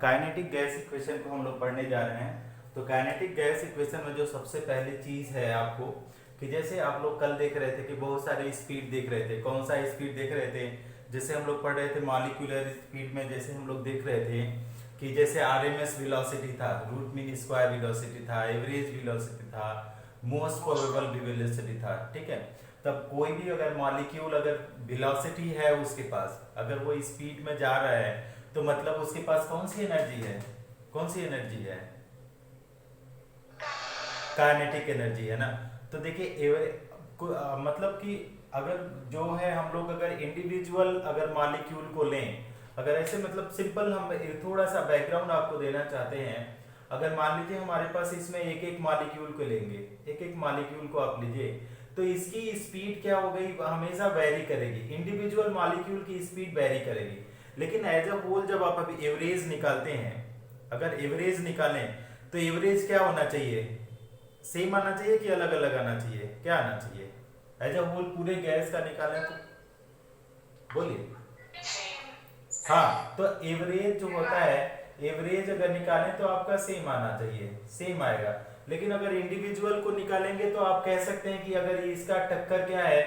Kinetic gas equation को हम लोग पढ़ने जा रहे हैं। तो काइनेटिक गैस इक्वेशन में जो सबसे पहली चीज है आपको कि जैसे आप लोग कल देख रहे थे कि बहुत सारे स्पीड देख रहे थे, कौन सा स्पीड देख रहे थे, जैसे हम लोग पढ़ रहे थे मॉलिक्यूलर स्पीड में, जैसे हम लोग देख रहे थे कि जैसे आरएमएस वेलोसिटी था, रूट मीन स्क्वायर वेलोसिटी था, एवरेज वेलोसिटी था, मोस्ट प्रोबेबल वेलोसिटी था। ठीक है, तब कोई भी अगर मॉलिक्यूल अगर वेलोसिटी है उसके पास, अगर वो स्पीड में जा रहा है तो मतलब उसके पास कौन सी एनर्जी है, कौन सी एनर्जी है, काइनेटिक एनर्जी है ना। तो देखिए मतलब कि अगर जो है हम लोग अगर इंडिविजुअल अगर मॉलिक्यूल को लें, अगर ऐसे मतलब सिंपल हम थोड़ा सा बैकग्राउंड आपको देना चाहते हैं। अगर मान लीजिए हमारे पास इसमें एक एक मॉलिक्यूल को लेंगे, एक एक मॉलिक्यूल को आप लीजिए, तो इसकी स्पीड क्या हो गई, हमेशा वेरी करेगी, इंडिविजुअल मॉलिक्यूल की स्पीड वेरी करेगी। लेकिन एज अ होल जब आप अभी एवरेज निकालते हैं, अगर एवरेज निकालें तो एवरेज क्या होना चाहिए, सेम आना चाहिए कि अलग अलग आना चाहिए, क्या आना चाहिए, एज अ होल पूरे गैस का निकालें तो बोलिए। हाँ, तो एवरेज जो होता है, एवरेज अगर निकालें तो आपका सेम आना चाहिए, सेम आएगा। लेकिन अगर इंडिविजुअल को निकालेंगे तो आप कह सकते हैं कि अगर इसका टक्कर क्या है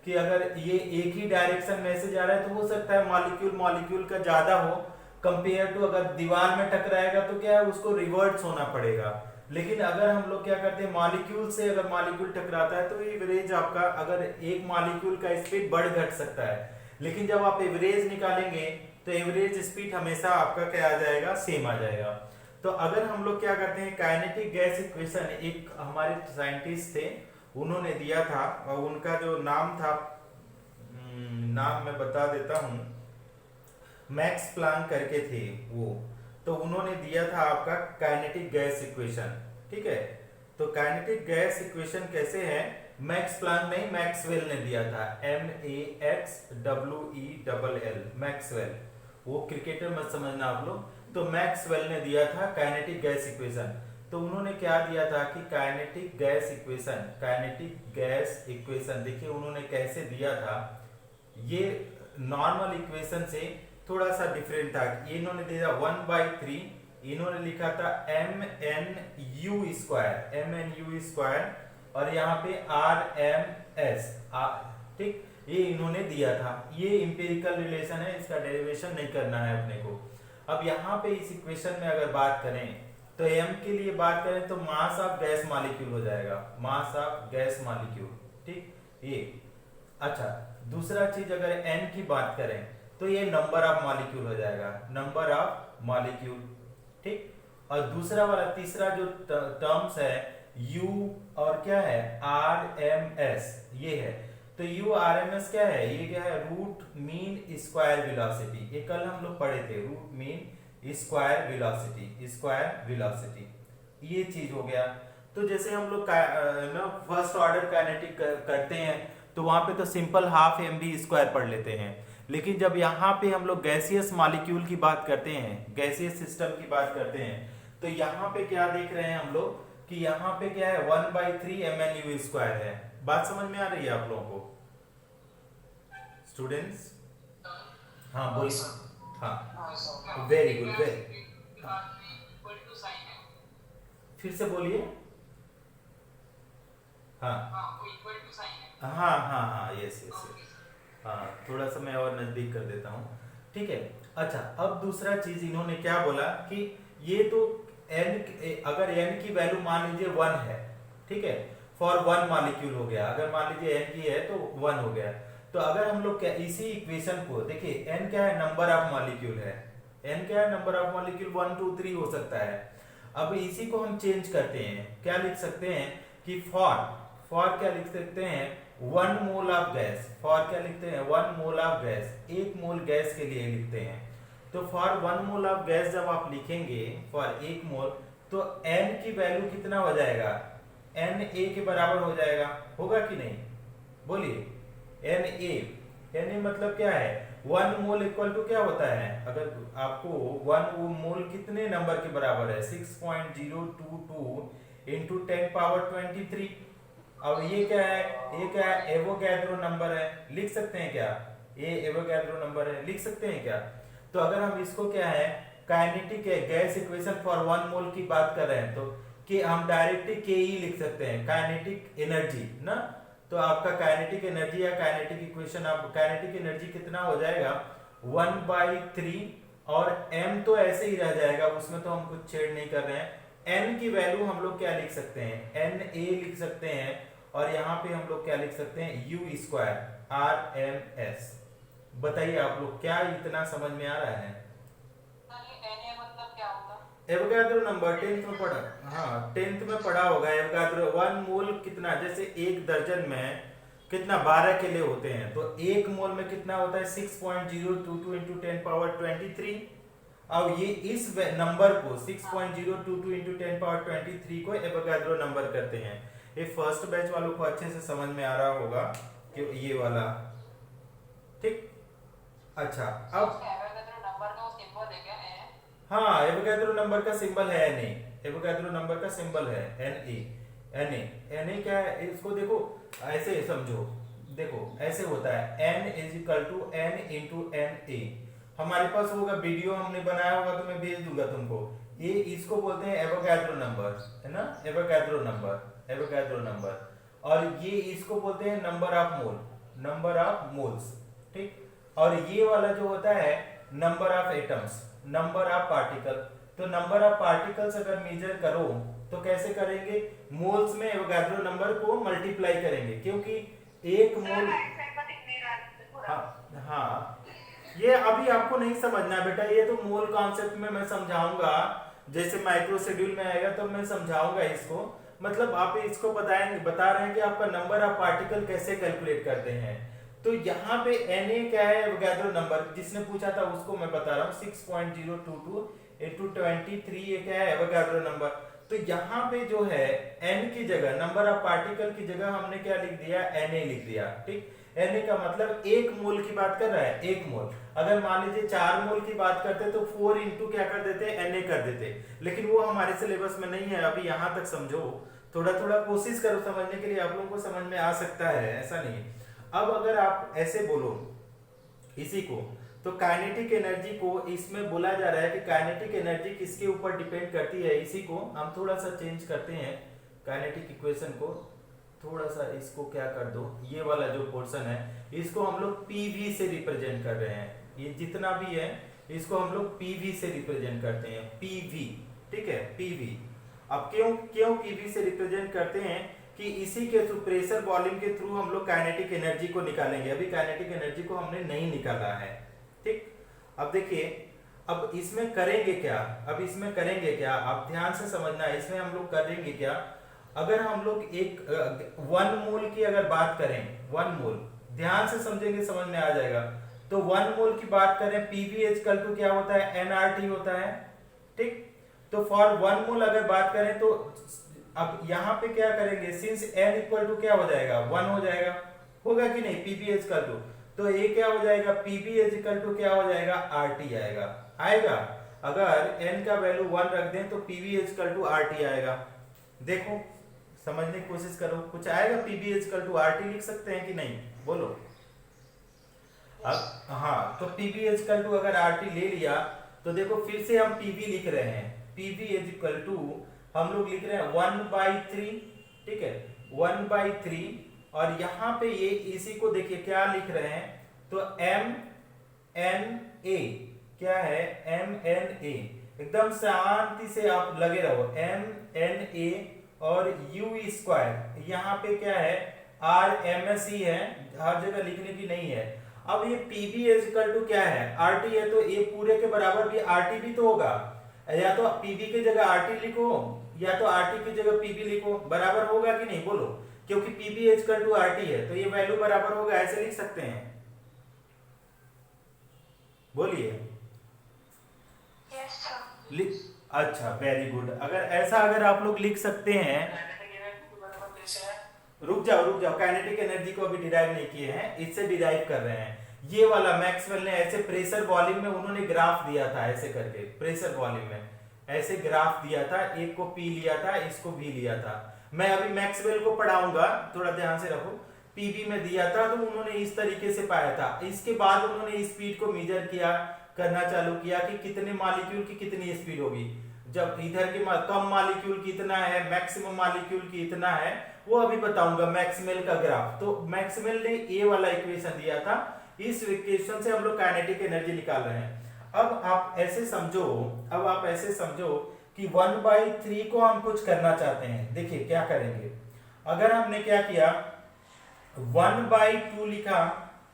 कि अगर ये एक ही डायरेक्शन में से जा रहा है तो हो सकता है मॉलिक्यूल मॉलिक्यूल का ज्यादा हो कंपेयर टू, अगर दीवार में टकराएगा तो क्या है उसको रिवर्ट्स होना पड़ेगा। लेकिन अगर हम लोग क्या करते हैं मॉलिक्यूल से, अगर मॉलिक्यूल टकराता है तो एवरेज आपका, अगर एक मॉलिक्यूल का स्पीड बढ़ घट सकता है, लेकिन जब आप एवरेज निकालेंगे तो एवरेज स्पीड हमेशा आपका क्या आ जाएगा, सेम आ जाएगा। तो अगर हम लोग क्या करते हैं काइनेटिक गैस इक्वेशन, एक हमारे साइंटिस्ट थे उन्होंने दिया था, और उनका जो नाम था, नाम मैं बता देता हूं, मैक्स प्लांक करके थे वो। तो उन्होंने दिया था आपका काइनेटिक गैस इक्वेशन। ठीक है, तो काइनेटिक गैस इक्वेशन कैसे है, मैक्स प्लांक नहीं मैक्सवेल ने दिया था, MAXWELL, मैक्सवेल, वो क्रिकेटर मत समझना आप लोग। तो मैक्सवेल ने दिया था काइनेटिक गैस इक्वेशन। तो उन्होंने क्या दिया था कि kinetic gas equation, kinetic gas equation देखिए उन्होंने कैसे दिया था, ये नॉर्मल इक्वेशन से थोड़ा सा डिफरेंट था। ये इन्होंने दिया 1/3, इन्होंने लिखा था MNU स्क्वायर और यहाँ पे RMS, ठीक, ये इन्होंने दिया था। ये इंपेरिकल रिलेशन है, इसका डेरिवेशन नहीं करना है अपने को। अब यहाँ पे इस इक्वेशन में अगर बात करें तो m के लिए बात करें तो मास ऑफ गैस मॉलिक्यूल हो जाएगा, मास ऑफ गैस मॉलिक्यूल। ठीक, ये अच्छा। दूसरा चीज अगर n की बात करें तो ये नंबर ऑफ मॉलिक्यूल हो जाएगा, नंबर ऑफ मॉलिक्यूल। ठीक, और दूसरा वाला तीसरा जो टर्म्स है u और क्या है RMS, ये है। तो u RMS क्या है, ये क्या है, रूट मीन स्क्वायर वेलोसिटी, ये कल हम लोग पढ़े थे, root mean square velocity, square velocity, ये चीज हो गया। तो जैसे हम लोग ना फर्स्ट ऑर्डर काइनेटिक करते हैं तो वहां पे तो सिंपल हाफ mv स्क्वायर पढ़ लेते हैं। लेकिन जब यहाँ पे हम लोग गैसियस मॉलिक्यूल की बात करते हैं, गैसियस सिस्टम की बात करते हैं, तो यहाँ पे क्या देख रहे हैं हम लोग कि यहाँ पे क्या है 1/3 MNU स्क्वायर है। बात समझ में आ रही है आप लोगों को स्टूडेंट्स? हाँ बोलिए। हाँ, वेरी गुड, वेरी, फिर से बोलिए। हाँ हाँ हाँ हाँ, यस यस यस, हाँ थोड़ा सा मैं और नजदीक कर देता हूँ। ठीक है, अच्छा। अब दूसरा चीज इन्होंने क्या बोला कि ये तो n, अगर n की वैल्यू मान लीजिए 1 है, ठीक है, फॉर 1 मॉलिक्यूल हो गया, अगर मान लीजिए n की है तो 1 हो गया। तो अगर हम लोग क्या इसी इक्वेशन को देखिए, n क्या है, नंबर ऑफ मॉलिक्यूल है, n क्या है, नंबर ऑफ मॉलिक्यूल 1 2 3 हो सकता है। अब इसी को हम चेंज करते हैं, क्या लिख सकते हैं कि फॉर क्या लिख सकते हैं, 1 मोल ऑफ गैस, फॉर क्या लिखते हैं, 1 mole of gas, 1 mole gas के लिए लिखते हैं। तो फॉर 1 मोल ऑफ गैस जब आप लिखेंगे फॉर 1 मोल, तो n की वैल्यू कितना हो जाएगा, Na के बराबर हो जाएगा, होगा कि नहीं, बोलिए। Na मतलब क्या है, 1 मोल इक्वल टू क्या होता है, अगर आपको 1 मोल कितने नंबर के बराबर है, 6.022 इंटू 10⁻23। अब ये क्या है, ये क्या है, एवोगैड्रो नंबर है, लिख सकते हैं क्या, ये एवोगैड्रो नंबर है, लिख सकते हैं क्या। तो अगर हम इसको क्या है काइनेटिक गैस इक्वेशन फॉर 1 मोल की बात कर रहे हैं तो कि हम डायरेक्टली के ई लिख सकते हैं, काइनेटिक एनर्जी ना। तो आपका काइनेटिक एनर्जी या काइनेटिक इक्वेशन, आप काइनेटिक एनर्जी कितना हो जाएगा 1/3, और m तो ऐसे ही रह जाएगा, उसमें तो हम कुछ छेड़ नहीं कर रहे हैं। n की वैल्यू हम लोग क्या लिख सकते हैं, Na लिख सकते हैं, और यहाँ पे हम लोग क्या लिख सकते हैं u² RMS। बताइए आप लोग, क्या इतना समझ में आ रहा है? एवोगाद्रो नंबर 10th में पढ़ा, हाँ 10th में पढ़ा होगा। एवोगाद्रो 1 मोल कितना, जैसे एक दर्जन में कितना 12 केले होते हैं, तो 1 मोल में कितना होता है 6.022 × 10⁻23। अब ये इस नंबर को 6.022 × 10⁻23 को एवोगाद्रो नंबर करते हैं। ये फर्स्ट बैच वालों को अच्छे से समझ में आ रहा होगा कि ये वाला, ठीक। अच्छा अब हाँ, एवोगाद्रो नंबर का सिंबल है Na, एवोगाद्रो नंबर का सिंबल है Na क्या है, इसको देखो ऐसे समझो, देखो ऐसे होता है N = N × Na। हमारे पास होगा वीडियो, हमने बनाया होगा तो मैं भेज दूंगा तुमको। ये इसको बोलते हैं एवोगाद्रो नंबर, है ना, एवोगाद्रो नंबर। और ये इसको बोलते हैं नंबर ऑफ मोल्स, ठीक। और ये वाला जो होता है number of atoms, number of particle. तो नंबर ऑफ पार्टिकल्स अगर मेजर करो तो कैसे करेंगे, मोल्स में एवोगाद्रो नंबर को मल्टीप्लाई करेंगे, क्योंकि एक मोल, हाँ ये अभी आपको नहीं समझना बेटा, ये तो मोल कॉन्सेप्ट में मैं समझाऊंगा, जैसे माइक्रो शेड्यूल में आएगा तो मैं समझाऊंगा इसको। मतलब आप इसको बता रहे हैं कि आपका नंबर ऑफ पार्टिकल कैसे कैलकुलेट करते हैं। तो यहाँ पे Na क्या है, एवोगाद्रो नंबर, जिसने पूछा था उसको मैं बता रहा हूँ 6.022 × 23, ये क्या है एवोगाद्रो नंबर। तो यहाँ पे जो है n की जगह, नंबर ऑफ पार्टिकल की जगह हमने क्या लिख दिया, Na लिख दिया, ठीक। Na का मतलब 1 मोल की बात कर रहा है, 1 मोल। अगर मान लीजिए 4 मोल की बात करते तो 4 × क्या कर देते, Na कर देते, लेकिन वो हमारे सिलेबस में नहीं है। अभी यहाँ तक समझो, थोड़ा थोड़ा कोशिश करो समझने के लिए, आप लोगों को समझ में आ सकता है, ऐसा नहीं। अब अगर आप ऐसे बोलो इसी को, तो काइनेटिक एनर्जी को इसमें बोला जा रहा है कि काइनेटिक एनर्जी किसके ऊपर डिपेंड करती है। इसी को हम थोड़ा सा चेंज करते हैं, काइनेटिक इक्वेशन को थोड़ा सा, इसको क्या कर दो, ये वाला जो पोर्शन है इसको हम लोग पीवी से रिप्रेजेंट कर रहे हैं। ये जितना भी है इसको हम लोग पीवी से रिप्रेजेंट करते हैं, पीवी, ठीक है, पीवी। अब क्यों पीवी से रिप्रेजेंट करते हैं कि इसी के थ्रू, प्रेशर वॉल्यूम के थ्रू हम लोग काइनेटिक एनर्जी को निकालेंगे। अभी काइनेटिक एनर्जी को हमने नहीं निकाला है, ठीक। अब देखिए, अब इसमें करेंगे क्या, आप ध्यान से समझना, इसमें हम लोग करेंगे क्या। अगर हम लोग एक 1 मोल की अगर बात करें, 1 मोल, ध्यान से समझेंगे समझ में आ जाएगा। तो 1 मोल की बात करें, पीवीएच = क्या होता है, nRT होता है, ठीक। तो फॉर 1 मोल अगर बात करें तो अब यहाँ पे क्या करेंगे, सिंस n = क्या हो जाएगा, 1 हो जाएगा, होगा कि नहीं, पीवीएच = तो ये क्या हो जाएगा, पीवीएच = क्या हो जाएगा, RT आएगा। अगर n का वैल्यू 1 रख दें तो पीवीएच = RT आएगा। देखो समझने की कोशिश करो, कुछ आएगा, पीवीएच = RT लिख सकते हैं कि नहीं, बोलो। अब हाँ, तो पीवीएच = अगर RT ले लिया तो देखो फिर से हम पीवी लिख रहे हैं, पीवीएच = हम लोग लिख रहे हैं 1/3, ठीक है, 1/3। और यहाँ पे ये इसी को देखिए क्या लिख रहे हैं, तो MNA क्या है, MNA, एकदम शांति से आप लगे रहो, MNA और U², यहाँ पे क्या है, RMS ही है, हर जगह लिखने की नहीं है। अब ये पीवीएच = क्या है, RT है, तो ये पूरे के बराबर भी RT भी तो होगा, या तो पीवी की जगह RT लिखो या तो RT की जगह पीवी लिखो, बराबर होगा कि नहीं, बोलो। क्योंकि पीवीएच = RT है तो ये वैल्यू बराबर होगा, ऐसे लिख सकते हैं, बोलिए। yes, अच्छा, वेरी गुड। अगर आप लोग लिख सकते हैं, रुक जाओ, काइनेटिक एनर्जी को अभी डिराइव नहीं किए हैं, इससे डिराइव कर रहे हैं। ये वाला मैक्सवेल ने ऐसे प्रेशर वॉल्यूम में उन्होंने ग्राफ दिया था, ऐसे करके प्रेशर वॉल्यूम में ऐसे ग्राफ दिया था, एक को P लिया था, इसको V लिया था। मैं अभी मैक्सवेल को पढ़ाऊंगा, थोड़ा ध्यान से रखो। पीवी में दिया था तो उन्होंने इस तरीके से पाया था, इसके बाद उन्होंने स्पीड को मेजर किया, करना चालू किया कि कितने मॉलिक्यूल की कितनी स्पीड होगी। जब इधर के कम मॉलिक्यूल की इतना है, मैक्सिमम मॉलिक्यूल की इतना है, वो अभी बताऊंगा मैक्सवेल का ग्राफ। तो मैक्सवेल ने ये वाला इक्वेशन दिया था, इस इक्वेशन से हम लोग काइनेटिक एनर्जी निकाल रहे हैं। अब आप ऐसे समझो कि 1/3 को हम कुछ करना चाहते हैं। देखिए क्या करेंगे, अगर हमने क्या किया 1/2 लिखा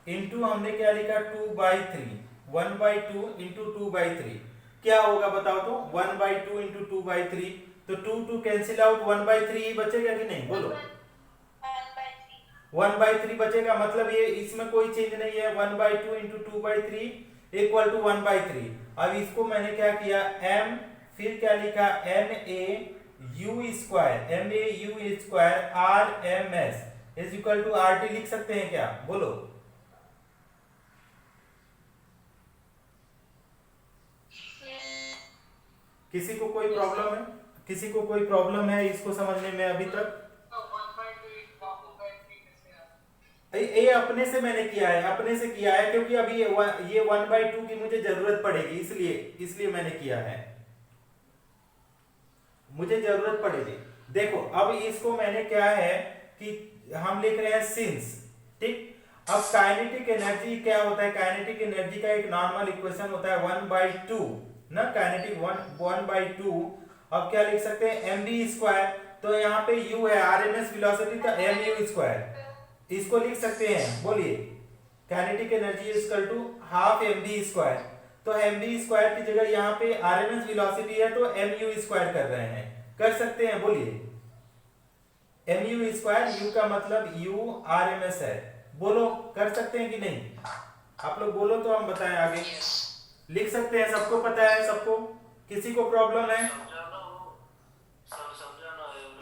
इंटू हमने क्या लिखा 2/3, 1/2 इंटू 2/3 क्या होगा बताओ तो 1/2 इंटू 2/3, तो 2 कैंसिल आउट, 1/3 ही बचेगा कि नहीं बोलो। 1/3 बचेगा, मतलब ये इसमें कोई चेंज नहीं है। 1/2 इंटू 2/3 इक्वल टू 1/3। अब इसको मैंने क्या किया m, फिर क्या लिखा MAU² RMS is equal to RT लिख सकते हैं क्या बोलो। किसी को कोई प्रॉब्लम है, किसी को कोई प्रॉब्लम है इसको समझने में अभी तक? ये अपने से मैंने किया है, अपने से किया है, क्योंकि अभी ये 1/2 की मुझे जरूरत पड़ेगी, इसलिए मैंने किया है, मुझे जरूरत पड़ेगी। देखो अब इसको मैंने क्या है कि हम लिख रहे हैं सिंस, ठीक। अब काइनेटिक एनर्जी क्या होता है, काइनेटिक एनर्जी का एक नॉर्मल इक्वेशन होता है 1/2 ना, काइनेटिक 1/2। अब क्या लिख सकते हैं mv², तो यहाँ पे u है आरएमएस वेलोसिटी, तो mu², इसको लिख सकते हैं, बोलिए kinetic energy equal to half mv²। तो mv² की जगह यहाँ पे आरएमएस वेलोसिटी है तो mu² कर रहे हैं, कर सकते हैं, बोलिए mu², u का मतलब u आरएमएस है, बोलो कर सकते हैं कि नहीं? आप लोग बोलो तो हम बताएं आगे। लिख सकते हैं, सबको पता है, सबको, किसी को प्रॉब्लम है?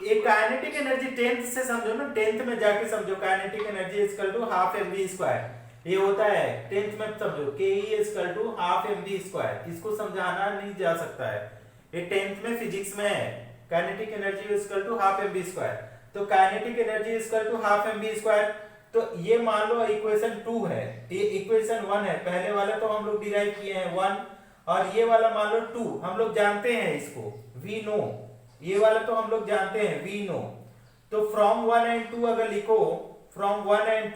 ये काइनेटिक एनर्जी 10th से समझो ना, 10th में जाके समझो, kinetic energy equal to half mv², ये होता है 10th में समझो, ke equal to half mv², इसको समझाना नहीं जा सकता है, ये 10th में फिजिक्स में है, kinetic energy equal to half mv²। तो kinetic energy equal to half mv², तो ये मान लो इक्वेशन 2 है, ये इक्वेशन 1 है, पहले वाला तो हम लोग डिराइव किए हैं 1, और ये वाला मान लो 2, हम लोग जानते हैं इसको, वी नो, ये वाला तो हम लोग जानते हैं वी नो। तो फ्रॉम 1 एंड 2 अगर लिखो, फ्रॉम 1 एंड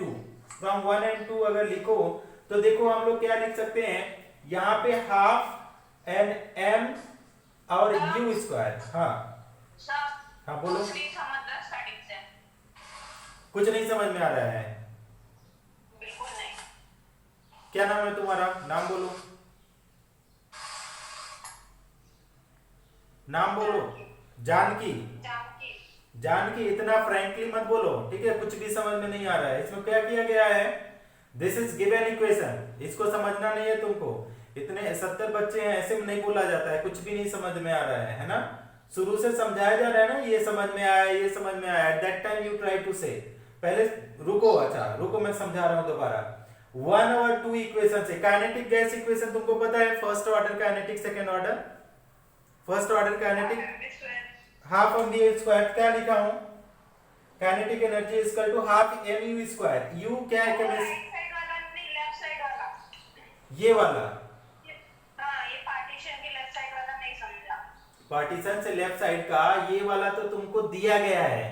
2 अगर लिखो, तो देखो हम लोग क्या लिख सकते हैं, यहाँ पे हाफ एंड m और u²। हाँ बोलो, कुछ नहीं समझ में आ रहा है? बिल्कुल नहीं। क्या नाम है तुम्हारा, नाम बोलो, नाम बोलो। जानकी, जानकी, इतना फ्रैंकली मत बोलो, ठीक है, कुछ भी समझ में नहीं आ रहा है। इसमें क्या किया गया है, दिस इज गिवन इक्वेशन, इसको समझना नहीं है तुमको, इतने 70 बच्चे हैं, ऐसे में नहीं बोला जाता है, कुछ भी नहीं समझ में आ रहा है ना, शुरू से समझाया जा रहा है ना, ये समझ में आया, ये समझ में आया, at that time you try to say, पहले रुको, अच्छा रुको, मैं समझा रहा हूं दोबारा। 1 और 2 इक्वेशन से काइनेटिक गैस इक्वेशन तुमको पता है, first order kinetic, second order, first order kinetic half mv², क्या लिखा हूं, kinetic energy equal to half mu², u क्या है केमिस्ट्री, ये वाला, ये पार्टीशन के लेफ्ट साइड वाला नहीं समझा, पार्टीशन से लेफ्ट साइड का ये वाला तो तुमको दिया गया है,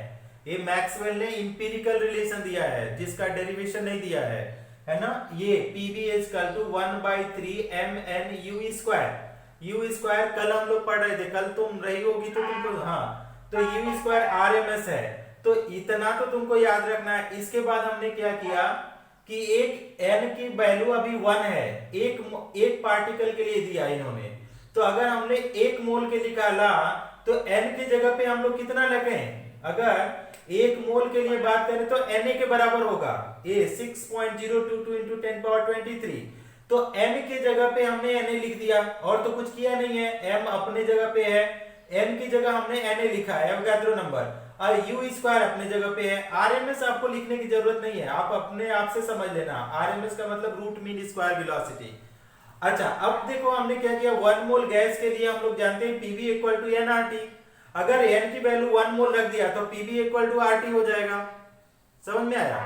ये मैक्सवेल ने इंपीरिकल रिलेशन दिया है, जिसका डेरिवेशन नहीं दिया है ना, ये pv equal to 1/3 mn u², कल हम लोग पढ़ रहे थे, कल तुम रही होगी तो तुमको, हाँ, तो u² RMS है, तो इतना तो तुमको याद रखना है। इसके बाद हमने क्या किया कि एक n की वैल्यू अभी 1 है, एक पार्टिकल के लिए दिया इन्होंने, तो अगर हमने 1 मोल के निकाला तो n की जगह पे हम लोग कितना लगाएं, अगर 1 मोल के लिए बात करें तो Na के बराबर होगा, ये 6.022 into 10⁻23, तो n की जगह पे हमने Na लिख दिया, और तो कुछ किया नहीं है, m अपने जगह पे है, n की जगह हमने Na लिखा है, एवोगाड्रो नंबर, और u² अपने जगह पे है। RMS आपको लिखने की जरूरत नहीं है, आप अपने आप से समझ लेना, RMS का मतलब रूट मीन स्क्वायर वेलोसिटी। अच्छा अब देखो हमने क्या किया, 1 मोल गैस के लिए हम लोग जानते हैं pv इक्वल टू nRT, अगर n की वैल्यू 1 मोल रख दिया तो pv इक्वल टू RT हो जाएगा, समझ में आया?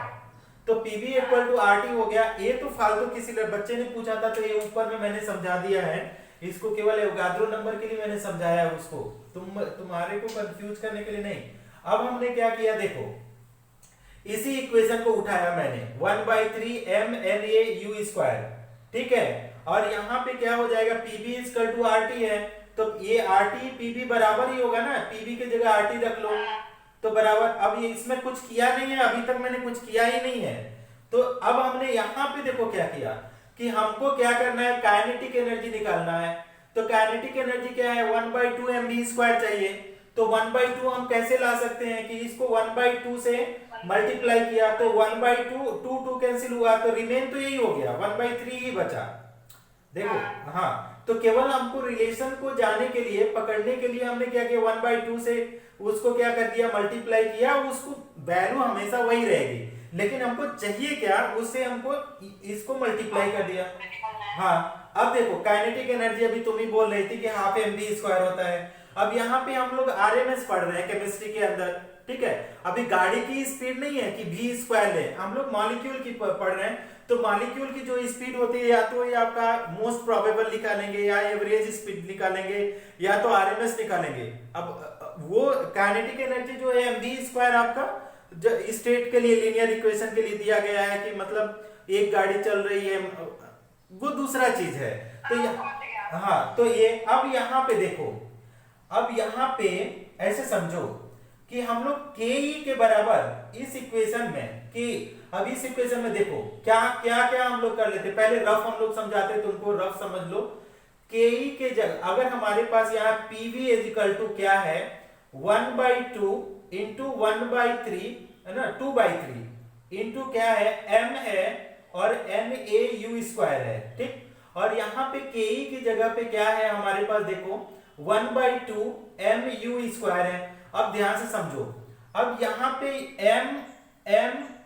तो पीवी इक्वल टू आरटी हो गया। ये तो फालतू किसी बच्चे ने पूछा था तो ये ऊपर में मैंने समझा दिया है, इसको केवल एवोगाड्रो नंबर के लिए मैंने समझाया है उसको, तुम्हारे को कंफ्यूज करने के लिए नहीं। अब हमने क्या किया देखो, इसी इक्वेशन को उठाया मैंने 1/3 mNaU², ठीक है, और यहाँ पे क्या हो जाएगा पीबी इक्वल टू आरटी है, तो ये आरटी पीबी बराबर ही होगा ना, पीबी की जगह आरटी रख लो तो बराबर। अब ये इसमें कुछ किया नहीं है, अभी तक मैंने कुछ किया ही नहीं है। तो अब हमने यहाँ पे देखो क्या किया कि हमको क्या करना है, काइनेटिक एनर्जी निकालना है। तो काइनेटिक एनर्जी क्या है 1/2 mv² चाहिए। तो 1/2 हम कैसे ला सकते हैं कि इसको 1/2 से मल्टीप्लाई किया तो 1/2 2 कैंसिल हुआ तो रिमेन तो यही हो गया 1/3 ही बचा। देखो हाँ, तो केवल हमको रिलेशन को जाने के लिए, पकड़ने के लिए हमने क्या किया 1/2 से उसको क्या कर दिया मल्टीप्लाई किया, उसको वैल्यू हमेशा वही रहेगी, लेकिन हमको चाहिए क्या, उससे हमको इसको मल्टीप्लाई कर दिया। हाँ, अब देखो काइनेटिक एनर्जी अभी तुम ही बोल रही थी कि हाफ mv² होता है। अब यहाँ पे हम लोग आरएमएस पढ़ रहे हैं केमिस्ट्री के अंदर, ठीक है। अभी गाड़ी की स्पीड नहीं है कि v² है, हम लोग मॉलिक्यूल की पढ़ रहे हैं। तो मॉलिक्यूल की जो स्पीड होती है या तो ये आपका मोस्ट प्रोबेबल निकालेंगे या एवरेज स्पीड निकालेंगे या तो आरएमएस निकालेंगे। अब वो काइनेटिक एनर्जी जो है mv² आपका जो स्टेट के लिए लीनियर इक्वेशन के लिए दिया गया है कि मतलब एक गाड़ी चल रही है, वो दूसरा चीज है। तो हाँ, तो ये अब यहाँ पे देखो, अब यहाँ पे ऐसे समझो कि हम लोग के के बराबर इस इक्वेशन में कि अब इस इक्वेशन में देखो क्या क्या क्या हम लोग कर लेते, पहले रफ हम लोग समझाते तुमको, रफ समझ लो। के के जगह अगर हमारे पास यहाँ पीवी इक्वल टू क्या है 1/2 इंटू 1/3 है ना, 2/3 इंटू क्या है m है और NaU² है, ठीक। और यहाँ पे के की जगह पे क्या है हमारे पास देखो 1/2 mU² है। अब ध्यान से समझो, अब यहाँ पे m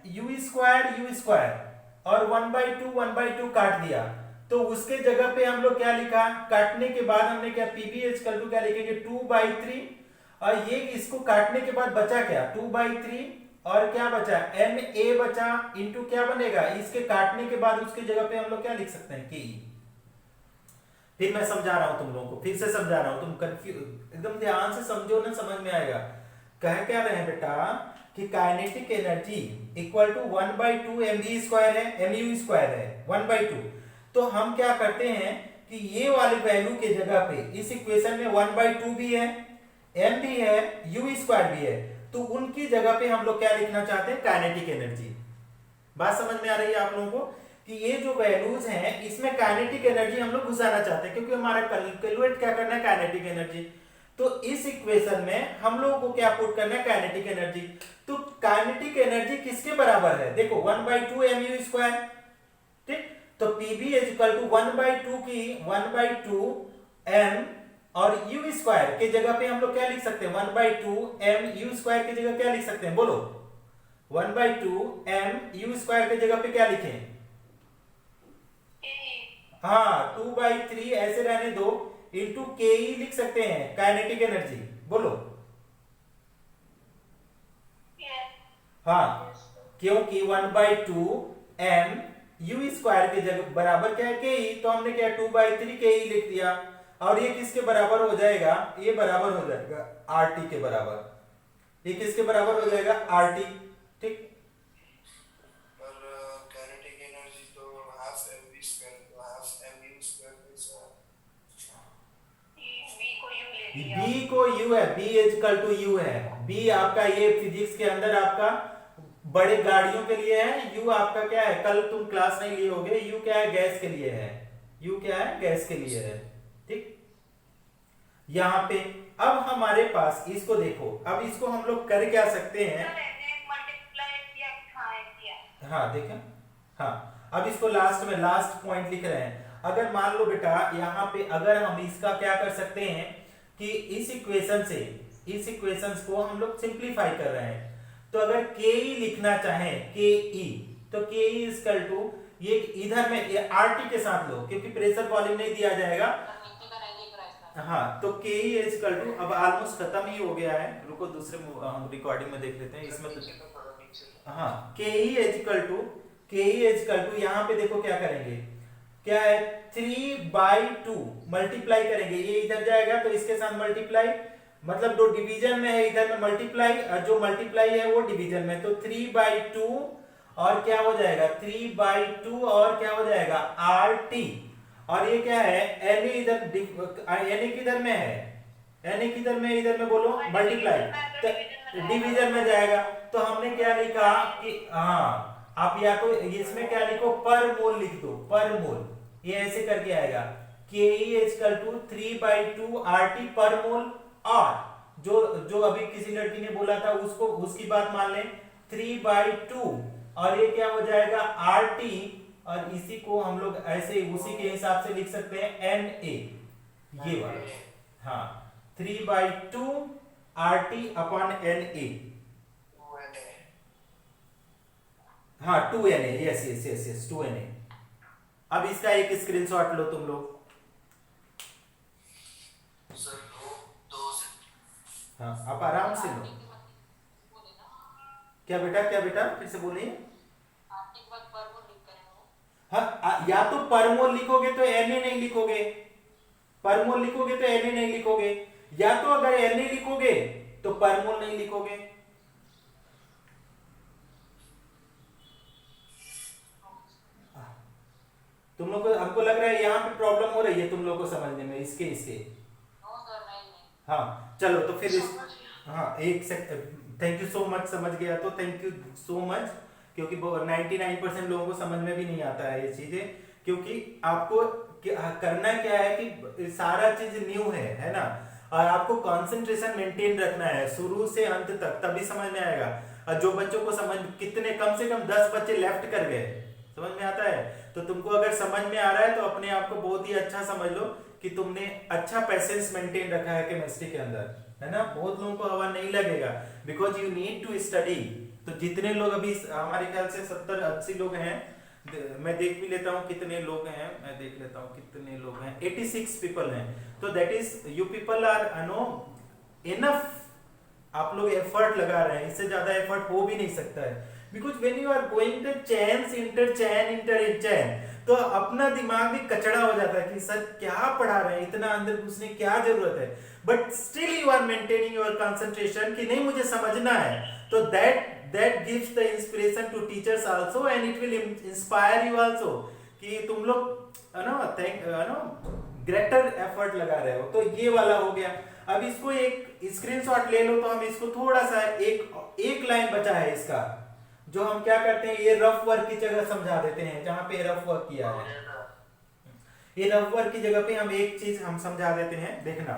U² और 1/2 काट दिया, तो उसके जगह पे हम लोग क्या लिखा, काटने के बाद हमने क्या पीबी इक्वल टू क्या लिखेंगे 2/3, और ये इसको काटने के बाद बचा क्या 2/3 और क्या बचा Na बचा इंटू क्या बनेगा, इसके काटने के बाद उसके जगह पे हम लोग क्या लिख सकते हैं के। फिर मैं समझा रहा हूं तुम लोगों को, फिर से समझा रहा हूं, तुम कंफ्यूज एकदम ध्यान से समझो ना, समझ में आएगा। कह क्या रहे हैं बेटा कि kinetic energy equal to 1/2 mv² है, mu² है 1/2। तो हम क्या करते हैं कि ये वाले वैल्यू के जगह पे इस इक्वेशन में 1/2 भी है, m भी है, u² भी है, तो उनकी जगह पे हम लोग क्या लिखना चाहते हैं काइनेटिक एनर्जी। बात समझ में आ रही है आप लोगों को कि ये जो वैल्यूज हैं इसमें काइनेटिक एनर्जी हम लोग घुसाना चाहते हैं, क्योंकि हमारा कैलकुलेट क्या करना है काइनेटिक एनर्जी। तो इस इक्वेशन में हम लोगों को क्या पुट करना है काइनेटिक एनर्जी। तो काइनेटिक एनर्जी किसके बराबर है देखो 1/2 mu², ठीक। तो पीबी इक्वल टू 1/2 की 1/2 m और u² के जगह पे हम लोग क्या लिख सकते हैं 1/2 mu² की जगह क्या लिख सकते हैं बोलो, 1/2 mu² के जगह पे क्या लिखें, हाँ 2/3 ऐसे रहने दो इंटू के लिख सकते हैं काइनेटिक एनर्जी, बोलो। हाँ, क्योंकि 1/2 mu² के जगह बराबर क्या है के, तो हमने क्या 2/3 के लिख दिया, और ये किसके बराबर हो जाएगा, ये बराबर हो जाएगा RT के बराबर। ये किसके बराबर हो जाएगा RT, ठीक। B को U है, B इक्वल टू U है। B आपका ये फिजिक्स के अंदर आपका बड़े गाड़ियों के लिए है, U आपका क्या है, कल तुम क्लास नहीं लिए होगे, U क्या है गैस के लिए है, U क्या है गैस के लिए है, ठीक। यहाँ पे अब हमारे पास इसको देखो, अब इसको हम लोग कर क्या सकते हैं, हाँ देखें, हाँ अब इसको लास्ट में लास्ट पॉइंट लिख रहे हैं। अगर मान लो बेटा यहाँ पे अगर हम इसका क्या कर सकते हैं कि इस इक्वेशन से इस इक्वेशंस को हम लोग सिंप्लीफाई कर रहे हैं, तो अगर के लिखना चाहें के तो के इक्वल टू ये इधर में ये RT के साथ लो, क्योंकि प्रेशर वॉल्यूम नहीं दिया जाएगा। हाँ, तो के इक्वल टू अब ऑलमोस्ट खत्म ही हो गया है, रुको दूसरे हम रिकॉर्डिंग में देख लेते हैं इसमें तो हाँ के ई इजिकल टू यहाँ पे देखो क्या करेंगे, क्या है 3/2 मल्टीप्लाई करेंगे, ये इधर जाएगा तो इसके साथ मल्टीप्लाई, मतलब जो डिवीजन में है इधर में मल्टीप्लाई और जो मल्टीप्लाई है वो डिवीजन में, तो 3/2 और क्या हो जाएगा 3/2 और क्या हो जाएगा आर टी, और ये क्या है एन इधर एन किधर में है, एन किधर में इधर में बोलो मल्टीप्लाई, डिवीजन में जाएगा। तो हमने क्या लिखा कि हाँ आप या तो इसमें क्या लिखो पर मोल लिख दो, पर मोल, ये ऐसे करके आएगा K E equal to 3/2 R T per mole, और जो जो अभी किसी लड़की ने बोला था उसको उसकी बात मान लें 3/2 और ये क्या हो जाएगा आर टी, और इसी को हम लोग ऐसे उसी के हिसाब से लिख सकते हैं एन ए, ये वाला हाँ 3/2 R T upon N A, हाँ 2Na, yes yes yes yes 2Na। अब इसका एक स्क्रीनशॉट लो तुम लोग, हाँ आप आराम से लो। क्या बेटा फिर से बोलिए। हाँ या तो परमोल लिखोगे तो Na नहीं लिखोगे, परमोल लिखोगे तो Na नहीं लिखोगे, या तो अगर Na लिखोगे तो परमोल नहीं लिखोगे। तुम लोग को, हमको लग रहा है यहाँ पे प्रॉब्लम हो रही है तुम लोग को समझने में इसके इसके। हाँ चलो तो फिर हाँ एक second, thank you so much, समझ गया तो थैंक यू सो मच, क्योंकि 99% लोगों को समझ में भी नहीं आता है ये चीजें, क्योंकि आपको करना क्या है कि सारा चीज न्यू है ना, और आपको कंसंट्रेशन मेंटेन रखना है शुरू से अंत तक, तभी समझ में आएगा। और जो बच्चों को समझ, कितने कम से कम 10 बच्चे लेफ्ट कर गए, समझ में आता है, तो तुमको अगर समझ में आ रहा है तो अपने आप को बहुत ही अच्छा समझ लो कि तुमने अच्छा पैसेंस मेंटेन रखा है केमिस्ट्री के अंदर, है ना। बहुत लोगों को हवा नहीं लगेगा because you need to study. तो जितने लोग अभी हमारे ख्याल से 70-80 लोग हैं, मैं देख भी लेता हूँ कितने लोग हैं, मैं देख लेता हूँ कितने लोग हैं, 86 पीपल हैं, तो that is you people are no enough, आप लोग एफर्ट लगा रहे हैं, इससे ज्यादा एफर्ट हो भी नहीं सकता है, because when you are going the chains inter chain, तो अपना दिमाग भी कचड़ा हो जाता है कि सर क्या पढ़ा रहे हैं, इतना अंदर घुसने क्या जरूरत है, but still you are maintaining your concentration कि नहीं मुझे समझना है, तो that gives the inspiration to teachers also and it will inspire you also कि तुम लोग ग्रेटर एफर्ट लगा रहे हो। तो ये वाला हो गया। अब इसको एक स्क्रीनशॉट ले लो, तो हम इसको थोड़ा सा एक लाइन बचा है इसका, जो हम क्या करते हैं ये रफ वर्क की जगह समझा देते हैं, जहां पे रफ वर्क किया है, ये रफ वर्क की जगह पे हम एक चीज हम समझा देते हैं, देखना।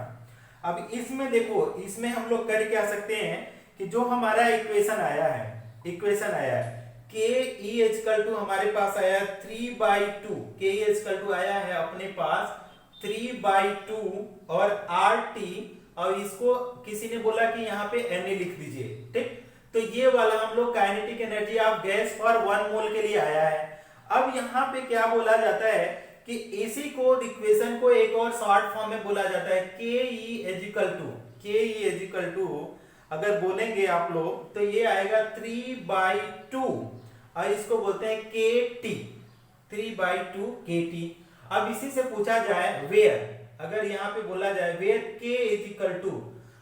अब इसमें देखो, इसमें हम लोग कर क्या सकते हैं कि जो हमारा इक्वेशन आया है के ई इक्वल टू हमारे पास आया 3/2, के ई इक्वल टू आया है अपने पास 3/2 और आर टी, और इसको किसी ने बोला कि यहाँ पे Na लिख दीजिए, ठीक। तो ये वाला हम लोग kinetic energy of gas for 1 मोल के लिए आया है। अब यहाँ पे क्या बोला जाता है कि इसी को इक्वेशन को एक और शॉर्ट फॉर्म में बोला जाता है के ई इजिकल टू अगर बोलेंगे आप लोग तो ये आएगा 3/2 और इसको बोलते हैं के टी, 3/2 के टी। अब इसी से पूछा जाए वेयर, अगर यहाँ पे बोला जाए वेयर के इजिकल टू,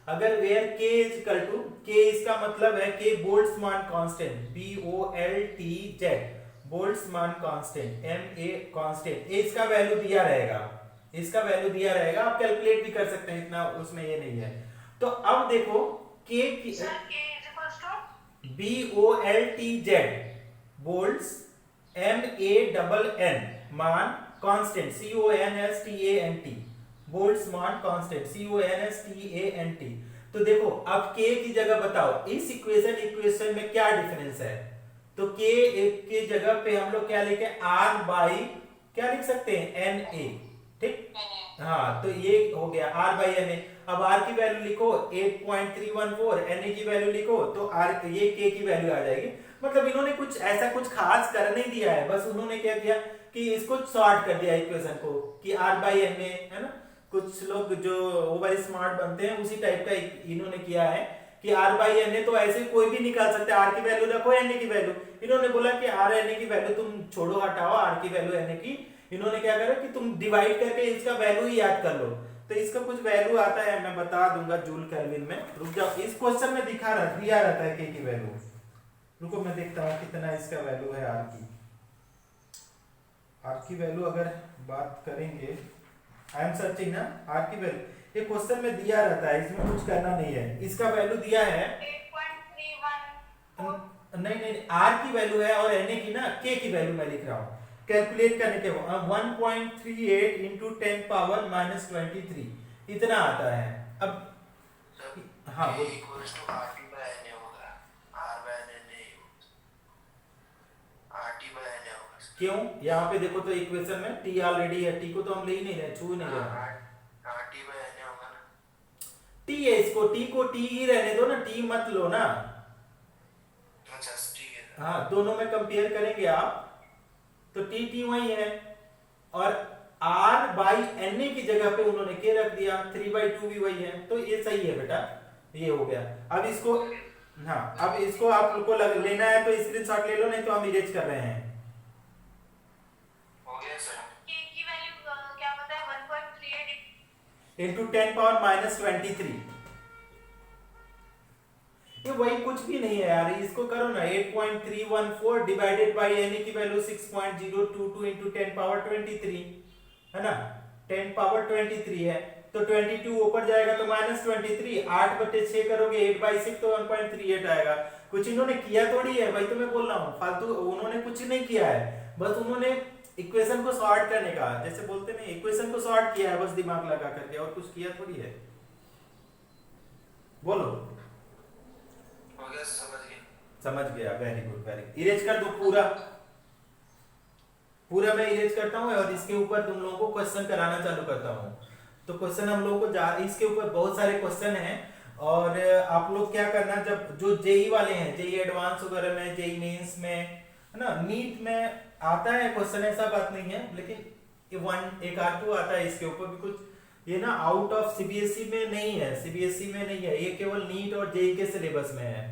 अगर वेयर के इजिकल टू, के इसका मतलब है के Boltzmann constant, BOLTZ Boltzmann constant, MA constant, इसका वैल्यू दिया रहेगा, आप कैलकुलेट भी कर सकते हैं, इतना उसमें ये नहीं है। तो अब देखो के की BOLTZ बोल्ट्स MANN मान constant CONSTANT Boltzmann constant CONSTANT। तो देखो अब के की जगह बताओ इस इक्वेशन में क्या डिफरेंस है, तो के की जगह पे हम लोग क्या लिखे R बाई क्या लिख सकते हैं NA, ठीक। हाँ तो ये हो गया R बाई NA। अब R की वैल्यू लिखो 8.314, NA की वैल्यू लिखो तो R ये K की वैल्यू आ जाएगी। मतलब इन्होंने कुछ ऐसा कुछ खास कर नहीं दिया है, बस उन्होंने क्या किया कि इसको सॉर्ट कर दिया इक्वेशन को कि R बाई NA, है ना। कुछ लोग जो ओवर स्मार्ट बनते हैं उसी टाइप का इन्होंने किया है कि r बाई एन ए, तो ऐसे कोई भी निकाल सकते हैं, r की वैल्यू रखो एन ए की वैल्यू। इन्होंने बोला कि r एन ए की वैल्यू तुम छोड़ो, हटाओ r की वैल्यू एन ए की। इन्होंने क्या करा कि तुम डिवाइड करके इसका वैल्यू ही याद कर लो। तो इसका कुछ वैल्यू आता है, मैं बता दूंगा जूल केल्विन में, रुक जाओ। इस क्वेश्चन में दिया रहता है k की वैल्यू, रुको मैं देखता हूँ कितना इसका वैल्यू है r की। r की वैल्यू अगर बात करेंगे, आई एम सर्चिंग ना, r की वैल्यू ये क्वेश्चन में दिया रहता है, इसमें कुछ करना नहीं है। इसका वैल्यू दिया है 8.31। नहीं, r की वैल्यू है और na की ना, k की वैल्यू मैं लिख रहा हूँ कैलकुलेट करने के 1.38 इंटू 10 पावर माइनस 23 इतना आता है। अब हाँ बोल। क्यों? यहाँ पे देखो तो इक्वेशन में t ऑलरेडी है, t को तो हम ले ही नहीं रहे, छू ही नहीं रहे। t है, इसको t को t ही रहने दो ना, t मत लो ना। हाँ दोनों में कंपेयर करेंगे आप तो t वही है, और r बाई एन ए की जगह पे उन्होंने k रख दिया, 3/2 भी वही है, तो ये सही है बेटा, ये हो गया। अब इसको हाँ, अब इसको आप लोग को लेना है तो स्क्रीनशॉट ले लो, नहीं तो हम इरेज कर रहे हैं। k की वैल्यू क्या पता है 1.38 इंटू 10 पावर माइनस 23, ये वही कुछ भी नहीं है यार, इसको करो ना 8.314 डिवाइडेड बाय एन की वैल्यू 6.022 इंटू 10 पावर 23 है ना, 10 पावर 23 है तो 22 ऊपर जाएगा तो माइनस 23, 8/6 करोगे 8/6 तो 1.38 आएगा। कुछ इन्होंने किया थोड़ी है भाई, तो मैं बोल रहा हूँ फालतू, उन्होंने कुछ नहीं किया है, बस उन्होंने इक्वेशन को सॉर्ट करने का, जैसे बोलते नहीं, इक्वेशन को सॉर्ट किया है बस दिमाग लगा करके, और कुछ किया थोड़ी है। बोलो। समझ गया, very good very good. Erase कर दो पूरा, पूरा मैं इरेज करता हूँ और इसके ऊपर तुम लोगों को क्वेश्चन कराना चालू करता हूँ। तो क्वेश्चन हम लोगों को इसके ऊपर बहुत सारे क्वेश्चन हैं, और आप लोग क्या करना, जब जो जेई वाले हैं, जेई एडवांस वगैरह में, जेई मेंस में, है ना, नीट में आता है क्वेश्चन, ऐसा बात नहीं है, लेकिन एक आध तो आता है इसके ऊपर भी कुछ, ये ना आउट ऑफ सीबीएसई में नहीं है, सीबीएसई में नहीं है, ये केवल नीट और जेई के सिलेबस में है।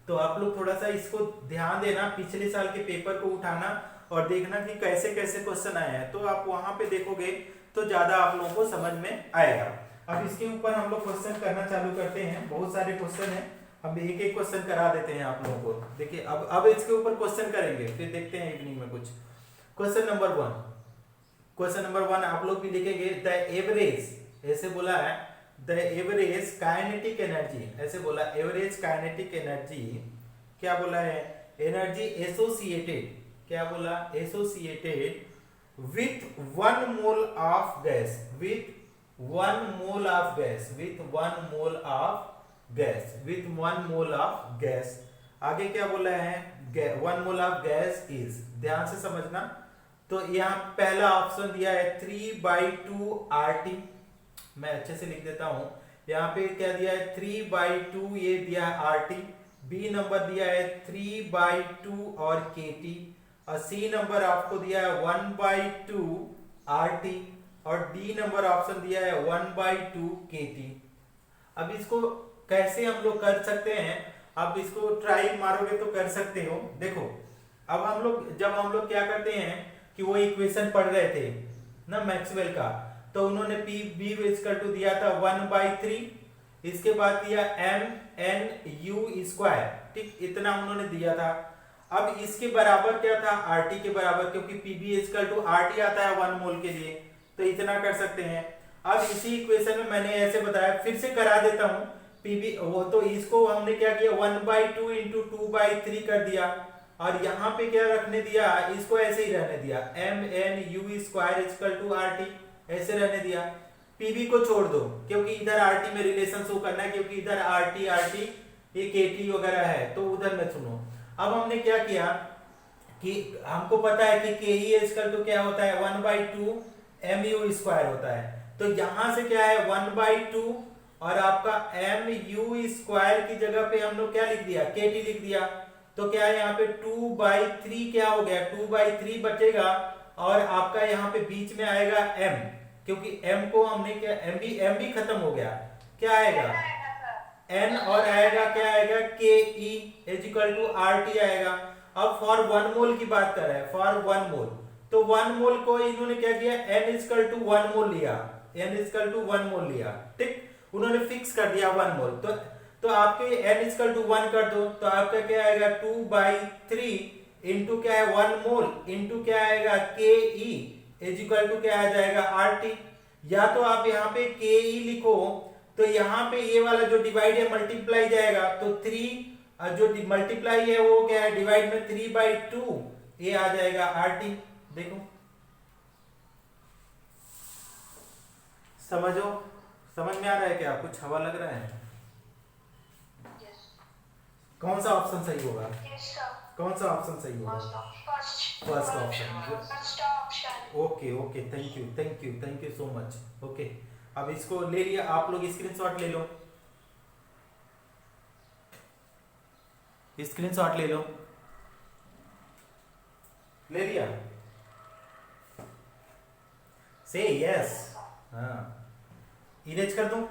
तो आप लोग थोड़ा सा इसको ध्यान देना, पिछले साल के पेपर को उठाना और देखना कि कैसे कैसे क्वेश्चन आए हैं, तो आप वहां पे देखोगे तो ज्यादा आप लोगों को समझ में आएगा। अब इसके ऊपर हम लोग क्वेश्चन करना चालू करते हैं, बहुत सारे क्वेश्चन हैं, हम एक एक क्वेश्चन करा देते हैं आप लोगों को। देखिए अब इसके ऊपर क्वेश्चन करेंगे, फिर देखते हैं इवनिंग में कुछ। क्वेश्चन नंबर वन आप लोग भी लिखेंगे, द एवरेज, ऐसे बोला है, द एवरेज काइनेटिक एनर्जी, ऐसे बोला, एवरेज काइनेटिक एनर्जी, क्या बोला है, एनर्जी एसोसिएटेड, क्या बोला, associated with 1 mole of gas, with 1 mole of gas, with 1 mole of gas, with 1 mole of gas. आगे क्या बोला है, 1 मोल ऑफ गैस इज, ध्यान से समझना। तो यहाँ पहला ऑप्शन दिया है 3/2 RT, मैं अच्छे से लिख देता हूं, यहाँ पे क्या दिया है 3/2, ये दिया है RT, बी नंबर दिया है 3/2 और KT, और सी नंबर आपको दिया है 1/2 RT, और डी नंबर ऑप्शन दिया है 1/2 KT। अब इसको कैसे हम लोग कर सकते हैं, आप इसको ट्राई मारोगे तो कर सकते हो। देखो अब जब हम लोग क्या करते हैं कि वो इक्वेशन पढ़ रहे थे ना मैक्सवेल का, तो उन्होंने पी बी इक्वल टू दिया था 1/3, इसके बाद दिया mnu², ठीक, इतना उन्होंने दिया था। अब इसके बराबर क्या था, RT के बराबर, क्योंकि पीबी इक्वल टू RT आता है 1 मोल के लिए, तो इतना कर सकते हैं। अब इसी इक्वेशन में मैंने ऐसे बताया, फिर से करा देता हूं, पीबी वो, तो इसको हमने क्या किया 1/2 इंटू 2/3 कर दिया, और यहाँ पे क्या रखने दिया, इसको ऐसे ही रहने दिया, mnu² RT, ऐसे रहने दिया। पीबी को छोड़ दो क्योंकि इधर RT में रिलेशन शो करना है, क्योंकि इधर RT ये KT वगैरह है, तो उधर में सुनो। अब हमने क्या किया कि हमको पता है कि KE क्या होता है, 1/2 mu² होता है, तो यहां से क्या है 1/2, और आपका mu² की जगह पे हम लोग क्या लिख दिया, KT लिख दिया, तो क्या है यहाँ पे 2/3 क्या हो गया, 2/3 बचेगा, और आपका यहाँ पे बीच में आएगा m, क्योंकि m को हमने क्या, m भी खत्म हो गया, क्या आएगा, एन और आएगा क्या आएगा K E is equal to R T आएगा। अब फॉर 1 मोल की बात कर रहे हैं, फॉर 1 मोल, तो 1 मोल को इन्होंने क्या किया, एन इज इक्वल टू 1 मोल लिया, एन इज इक्वल टू 1 मोल लिया, ठीक, उन्होंने फिक्स कर दिया 1 मोल। तो आपके एन इज इक्वल टू 1 कर दो तो आपका क्या आएगा 2/3 इंटू क्या है 1 मोल इंटू क्या आएगा K E is equal to क्या आ जाएगा आर टी। या तो आप यहाँ पे के ई लिखो तो यहाँ पे ये वाला जो डिवाइड है मल्टीप्लाई जाएगा, तो 3 जो मल्टीप्लाई है वो क्या है डिवाइड में 3/2 ये आ जाएगा आर टी। देखो समझो, समझ में आ रहा है क्या, कुछ हवा लग रहा है? कौन सा ऑप्शन सही होगा? कौन सा ऑप्शन सही होगा? First option. Okay okay, thank you thank you thank you so much. Okay, अब इसको ले लिया आप लोग, स्क्रीनशॉट ले लो, स्क्रीनशॉट ले लो, ले लिया? से यस, हाँ, इरेज कर दूं?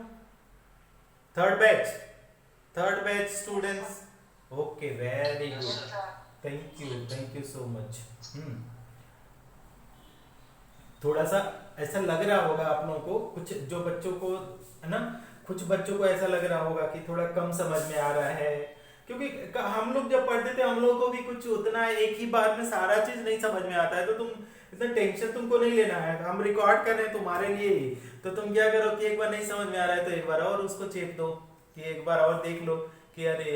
Third batch students, okay very good, thank you so much. थोड़ा सा ऐसा लग रहा होगा आप लोगों को, कुछ जो बच्चों को है ना, कुछ बच्चों को ऐसा लग रहा होगा कि थोड़ा कम समझ में आ रहा है, क्योंकि हम लोग जब पढ़ते थे हम लोगों को भी कुछ उतना एक ही बार में सारा चीज नहीं समझ में आता है, तो तुम इतना टेंशन तुमको नहीं लेना है, हम रिकॉर्ड कर रहे हैं तुम्हारे लिए ही। तो तुम क्या करो कि एक बार नहीं समझ में आ रहा है तो एक बार और उसको चेक दो, कि एक बार और देख लो कि अरे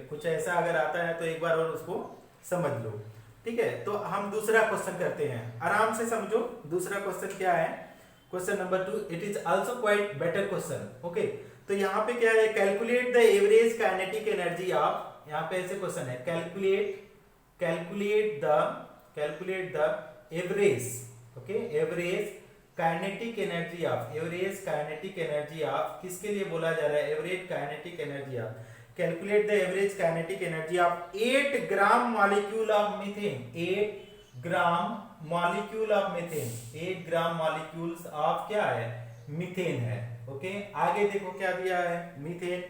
कुछ ऐसा अगर आता है तो एक बार और उसको समझ लो, ठीक है। तो हम दूसरा क्वेश्चन करते हैं, आराम से समझो। दूसरा क्वेश्चन क्या है, question number 2, it is also quite better question. Okay, तो यहाँ पे क्या है, calculate the average kinetic energy of, यहाँ पे ऐसे क्वेश्चन है, calculate the average, okay, average kinetic energy of, average kinetic energy of किसके लिए बोला जा रहा है, average kinetic energy of, calculate the average kinetic energy of 8 gram molecule of methane, 8 gram molecule of methane, 8 gram molecules of क्या है, methane है। Okay, आगे देखो क्या दिया है, methane,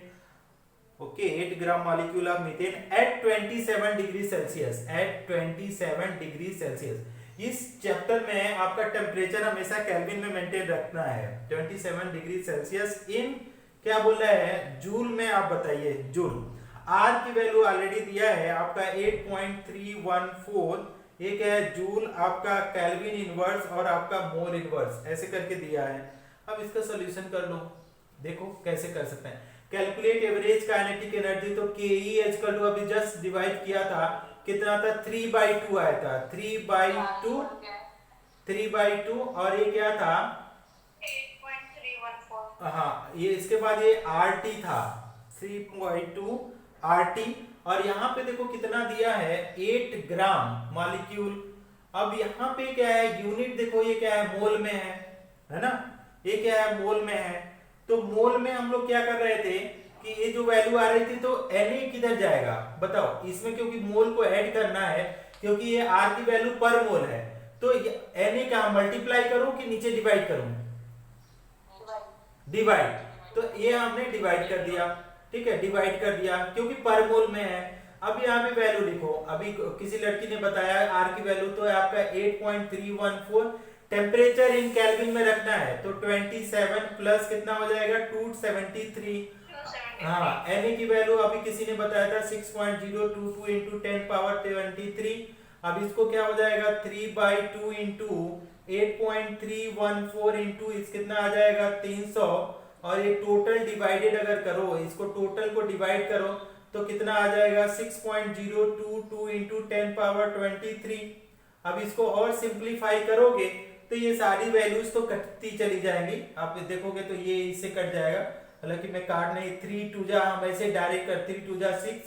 okay, 8 gram molecule of methane at 27 degree Celsius, at 27 degree Celsius. इस chapter में आपका टेम्परेचर हमेशा केल्विन में मेंटेन रखना है, 27 डिग्री सेल्सियस इन क्या बोल रहा है, जूल में आप बताइए, जूल। आर की वैल्यू ऑलरेडी दिया है आपका 8.314, ये क्या है जूल, आपका केल्विन इनवर्स और आपका मोल इनवर्स ऐसे करके दिया है। अब इसका सॉल्यूशन कर लो, देखो कैसे कर सकते हैं। कैलकुलेट एवरेज काइनेटिक एनर्जी, तो के ई इज इक्वल टू अभी जस्ट डिवाइड किया था, कितना था 3/2 आया था, 3/2 और ये क्या था 8.314। हाँ, ये इसके बाद ये RT था 3.2 RT, और यहाँ पे देखो कितना दिया है 8 ग्राम मॉलिक्यूल। अब यहाँ पे क्या है यूनिट, देखो ये क्या है मोल में है ना, ये क्या है मोल में है। तो मोल में हम लोग क्या कर रहे थे कि ये जो वैल्यू आ रही थी तो Na किधर जाएगा बताओ, इसमें क्योंकि मोल को ऐड करना है, क्योंकि ये R की वैल्यू पर मोल है, तो Na का मल्टीप्लाई करूं कि नीचे डिवाइड करूं, डिवाइड, तो ये हमने डिवाइड कर दिया, ठीक है, डिवाइड कर दिया क्योंकि पर मोल में है। अब यहाँ पे वैल्यू लिखो, अभी किसी लड़की ने बताया R की वैल्यू तो है आपका 8.314, टेम्परेचर इन केल्विन में रखना है तो 27 प्लस कितना हो जाएगा 273। हाँ, Na की वैल्यू अभी किसी ने बताया था 6.022 इंटू 10 पावर 23। अब इसको क्या हो जाएगा 3/2 इंटू 8.314 इंटू इस कितना आ जाएगा 300, और ये टोटल डिवाइडेड अगर करो, इसको टोटल को डिवाइड करो तो कितना आ जाएगा 6.022 इंटू 10 पावर 23। अब इसको और सिंप्लीफाई करोगे तो ये सारी वैल्यूज तो कटती चली जाएंगी, आप देखोगे तो ये इससे कट जाएगा, हालांकि मैं काट नहीं, 3 2 जा हम ऐसे डायरेक्ट कर 3 2 जा 6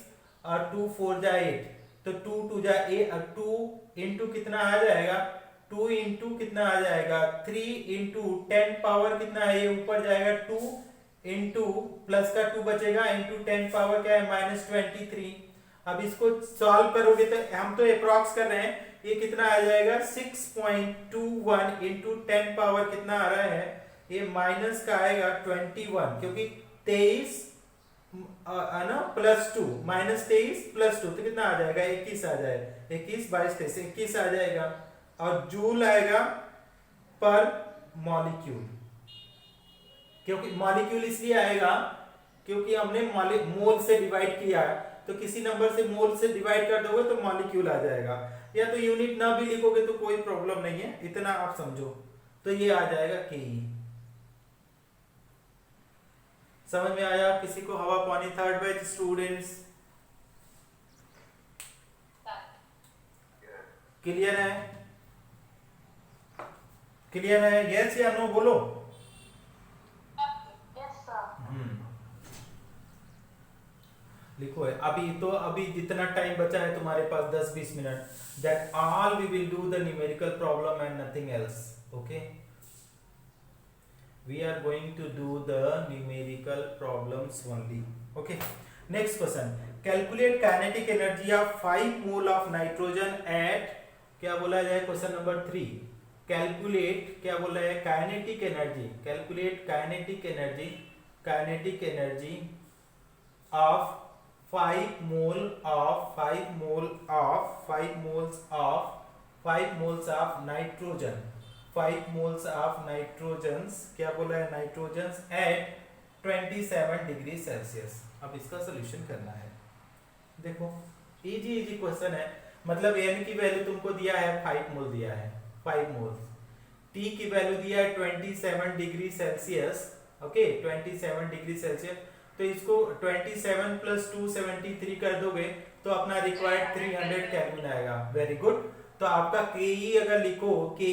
और 2 4 जा 8, तो 2 2 जा 8, 2 इंटू कितना आ जाएगा 2 इंटू कितना आ जाएगा 3 इंटू 10 पावर कितना है, ये ऊपर जाएगा 2 इंटू प्लस का 2 बचेगा इंटू 10 पावर क्या है -23। अब इसको सॉल्व करोगे तो हम तो अप्रॉक्स कर रहे हैं, ये कितना आ जाएगा 6.21 इंटू 10 पावर कितना आ रहा है, ये माइनस का आएगा 21, क्योंकि 23 ना +2 -23 +2 तो कितना आ जाएगा 21 आ जाएगा 21 22 23 21 आ जाएगा और जूल आएगा पर मॉलिक्यूल क्योंकि मॉलिक्यूल इसलिए आएगा क्योंकि हमने मोल से डिवाइड किया है तो किसी नंबर से मोल से डिवाइड कर दोगे तो मॉलिक्यूल आ जाएगा या तो यूनिट ना भी लिखोगे तो कोई प्रॉब्लम नहीं है इतना आप समझो तो ये आ जाएगा के समझ में आया किसी को हवा पानी थर्ड बैच स्टूडेंट्स क्लियर है यस या नो बोलो लिखो है अभी जितना टाइम बचा है तुम्हारे पास 10-20 minute that all we will do the numerical problem and nothing else okay we are going to do the numerical problems only okay next question calculate kinetic energy of 5 mole of nitrogen at क्या बोला जाए question number 3 calculate क्या बोला है kinetic energy calculate kinetic energy of 5 moles of nitrogen 5 moles of nitrogens क्या बोला है nitrogens eight 27 degree Celsius अब इसका सोल्यूशन करना है देखो इजी क्वेश्चन है मतलब n की वैल्यू तुमको दिया है 5 मोल दिया है 5 मोल्स t की वैल्यू दिया है 27 degree Celsius okay 27 degree Celsius तो इसको 27 + 273 कर दोगे तो अपना रिक्वायर्ड 300 केल्विन आएगा वेरी गुड तो आपका के अगर लिखो के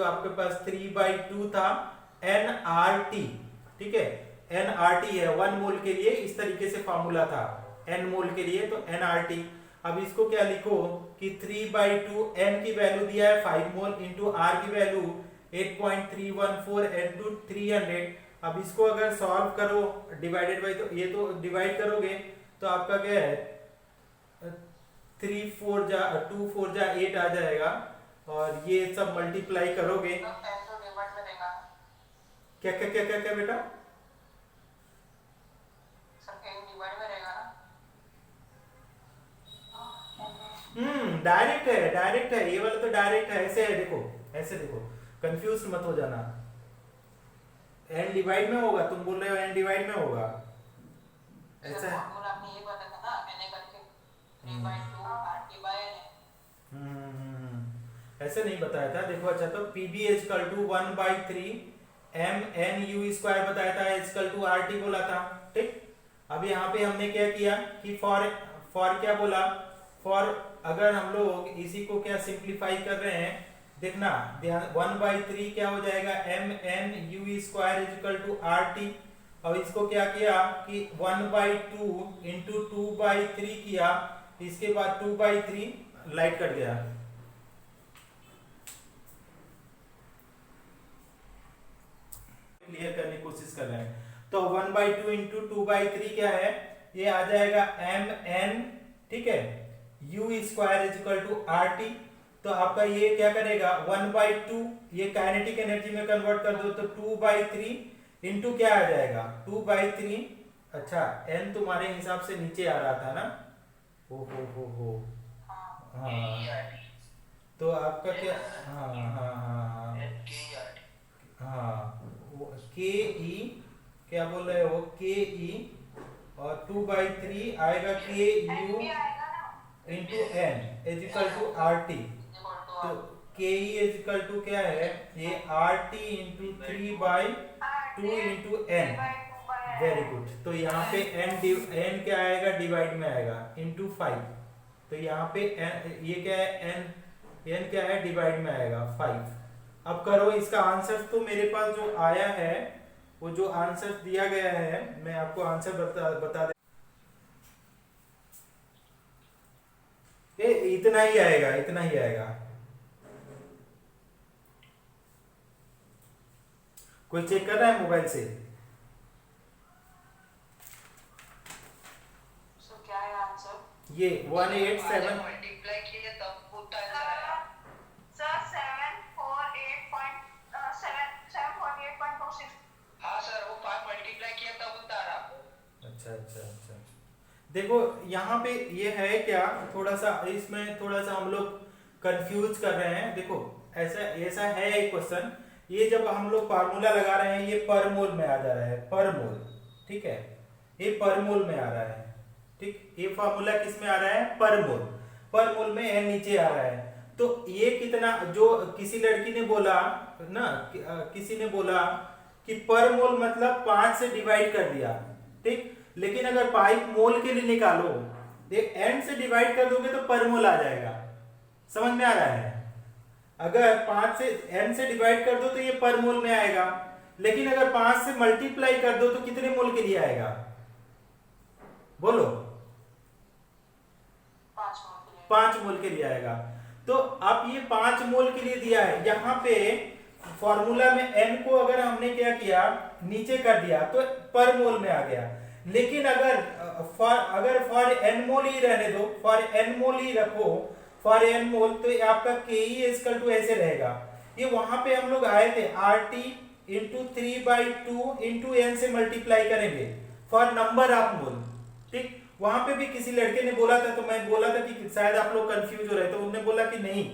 आपके पास 3/2 था nRT ठीक है nRT है 1 मोल के लिए इस तरीके से फॉर्मूला था n मोल के लिए तो nRT अब इसको क्या लिखो कि 3/2 n की वैल्यू दिया है 5 मोल इंटू r की वैल्यू 8.314 into 300 अब इसको अगर सॉल्व करो डिवाइडेड बाय तो ये तो डिवाइड करोगे तो आपका क्या है 2 4 जा 8 आ जाएगा और ये सब मल्टीप्लाई करोगे क्या क्या क्या क्या क्या बेटा डायरेक्ट है ये वाला तो डायरेक्ट है ऐसे देखो कंफ्यूज मत हो जाना n डिवाइड में होगा तुम बोल रहे हो n डिवाइड में होगा ऐसा है आपने ये बताया था ना n करके 3/2 ऐसे नहीं बताया था देखो अच्छा तो pb = 1/3 mnu² बताया था = RT बोला था ठीक अब यहाँ पे हमने क्या किया कि फॉर क्या बोला फॉर अगर हम लोग इसी को क्या सिंप्लीफाई कर रहे हैं देखना 1/3 क्या हो जाएगा mnu² = RT और इसको क्या किया कि 1/2 × 2/3 किया इसके बाद 2/3 लाइट कट गया क्लियर करने की कोशिश कर रहे हैं तो 1/2 × 2/3 क्या है ये आ जाएगा mn ठीक है u² = RT तो आपका ये क्या करेगा 1/2 ये काइनेटिक एनर्जी में कन्वर्ट कर दो तो 2/3 इंटू क्या आ जाएगा 2/3 अच्छा n तुम्हारे हिसाब से नीचे आ रहा था ना हो हाँ तो आपका क्या हाँ के ई क्या बोल रहे हो के ई और 2/3 आएगा के यू इंटू n = RT तो के ई = क्या है ये RT × 3/2 × n वेरी गुड तो यहाँ पे n क्या आएगा डिवाइड में आएगा इंटू 5 तो यहाँ पे ये क्या है n क्या है डिवाइड में आएगा 5 अब करो इसका आंसर तो मेरे पास जो आया है वो जो आंसर दिया गया है मैं आपको आंसर बता दे इतना ही आएगा कोई चेक कर रहा है मोबाइल से क्या है आंसर ये 187 मल्टीप्लाई किए तब उतना आंसर आया सर 748.26 हाँ सर वो 5 मल्टीप्लाई किया तब उतना आ रहा अच्छा देखो यहाँ पे ये है क्या, थोड़ा सा इसमें थोड़ा सा हम लोग कंफ्यूज कर रहे हैं। देखो ऐसा ऐसा है एक क्वेश्चन, ये जब हम लोग फार्मूला लगा रहे हैं ये पर मोल में आ जा रहा है, पर मोल, ठीक है, ये पर मोल में आ रहा है, ठीक, ये फार्मूला किस में आ रहा है, पर मोल में एन नीचे आ रहा है। तो ये कितना, जो किसी लड़की ने बोला ना, किसी ने बोला कि पर मोल मतलब 5 से डिवाइड कर दिया, ठीक, लेकिन अगर पाइप मोल के लिए निकालो, देख एन से डिवाइड कर दोगे तो पर मोल आ जाएगा, समझ में आ रहा है। अगर 5 से n से डिवाइड कर दो तो ये पर मोल में आएगा, लेकिन अगर 5 से मल्टीप्लाई कर दो तो कितने मोल के लिए आएगा, बोलो, 5 मोल के लिए आएगा। तो अब ये 5 मोल के लिए दिया है, यहाँ पे फॉर्मूला में n को अगर हमने क्या किया, नीचे कर दिया तो पर मोल में आ गया। लेकिन अगर फॉर n मोल ही रहने दो, फॉर n मोल ही रखो, फॉर n मोल, तो ये आपका के ई इक्वल टू ऐसे रहेगा। ये वहां पे हम लोग आए थे RT इंटू 3/2 इंटू n से मल्टीप्लाई करेंगे फॉर नंबर ऑफ मोल, ठीक। वहां पे भी किसी लड़के ने बोला था, तो मैं बोला था कि शायद आप लोग कंफ्यूज हो रहे, तो उन्होंने बोला कि नहीं,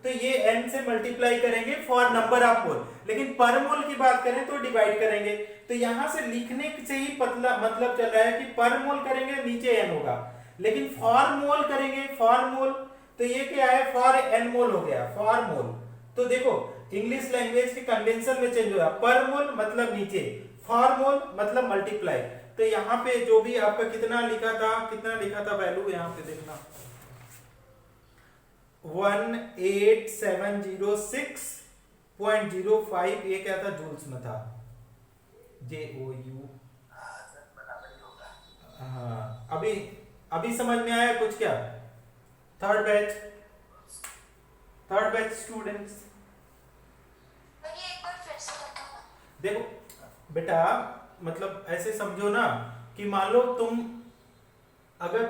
तो ये n से मल्टीप्लाई करेंगे फॉर नंबर ऑफ मोल, लेकिन पर मोल की बात करें तो डिवाइड करेंगे। तो यहां से लिखने से ही पतला मतलब चल रहा है कि पर मोल करेंगे नीचे n होगा, लेकिन फॉर मोल करेंगे, फॉर मोल, तो ये क्या है, फॉर n मोल हो गया, फॉर मोल। तो देखो इंग्लिश लैंग्वेज के कन्वेंशन में चेंज हुआ, पर मोल मतलब नीचे, फॉर मोल मतलब मल्टीप्लाई। तो यहाँ पे जो भी आपका कितना लिखा था वैल्यू, यहाँ पे देखना 18706.05, ये क्या था, जूल्स में था, JOU। हाँ अभी समझ में आया कुछ क्या, थर्ड बैच स्टूडेंट्स, देखो बेटा, मतलब ऐसे समझो ना कि मान लो तुम अगर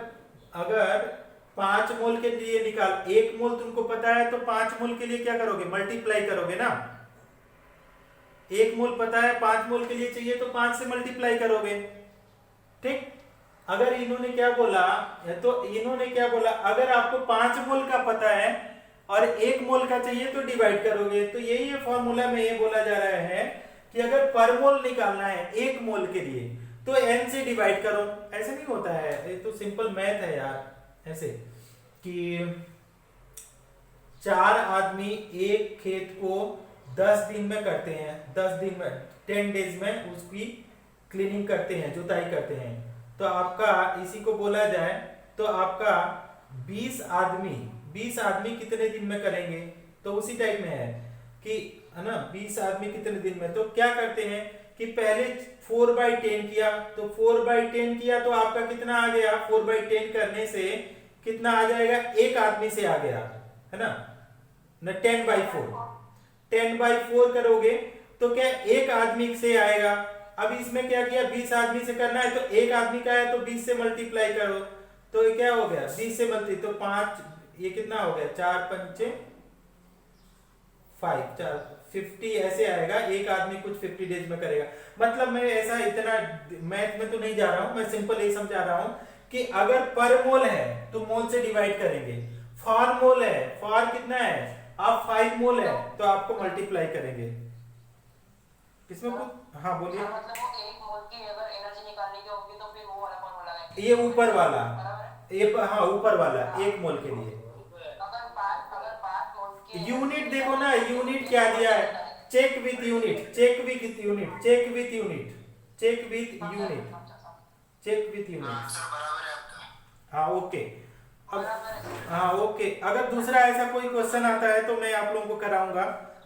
5 मोल के लिए निकाल, 1 मोल तुमको पता है, तो 5 मोल के लिए क्या करोगे, मल्टीप्लाई करोगे ना। 1 मोल पता है, 5 मोल के लिए चाहिए तो 5 से मल्टीप्लाई करोगे, ठीक। अगर इन्होंने क्या बोला, अगर आपको 5 मोल का पता है और 1 मोल का चाहिए तो डिवाइड करोगे। तो यही फॉर्मूला में ये बोला जा रहा है कि अगर पर मोल निकालना है 1 मोल के लिए तो n से डिवाइड करो। ऐसे नहीं होता है, ये तो सिंपल मैथ है यार। ऐसे कि 4 आदमी एक खेत को 10 दिन में करते हैं, 10 दिन में 10 डेज में उसकी क्लीनिंग करते हैं, जुताई करते हैं। तो आपका इसी को बोला जाए तो आपका 20 आदमी कितने दिन में करेंगे, तो उसी टाइप में है कि है ना, 20 आदमी कितने दिन में। तो क्या करते हैं कि पहले 4/10 किया, तो 4/10 किया तो आपका कितना आ गया, 4/10 करने से कितना आ जाएगा, एक आदमी से आ गया, है ना 10/4 करोगे तो क्या एक आदमी से आएगा। अब इसमें क्या किया, 20 आदमी से करना है तो एक आदमी का है तो 20 से मल्टीप्लाई करो, तो ये क्या हो गया, 20 से मल्टी तो 5, ये कितना हो गया, 4×5 = 50 ऐसे आएगा। एक आदमी कुछ 50 डेज में करेगा। मतलब मैं ऐसा इतना मैथ में तो नहीं जा रहा हूं, मैं सिंपल यही समझा रहा हूं कि अगर पर मोल है तो मोल से डिवाइड करेंगे, फॉर मोल है, फॉर कितना है, आप 5 मोल है तो आपको मल्टीप्लाई करेंगे। इसमें कुछ, हाँ बोलिए। मतलब वो 1 मोल की अगर एनर्जी निकालनी की होगी तो फिर वो वाला फॉर्मूला है, ये ऊपर वाला, ये हाँ ऊपर वाला 1 मोल के लिए। अगर 5 मोल की यूनिट देखो ना, यूनिट क्या दिया है, check with unit, check with unit, check with unit, check with unit, check with unit. Answer बराबर है आपका। हाँ ओके। अब हाँ ओके, अगर दूसरा ऐसा कोई क्वेश्चन आता है तो मैं आप लोगों को कराऊंगा।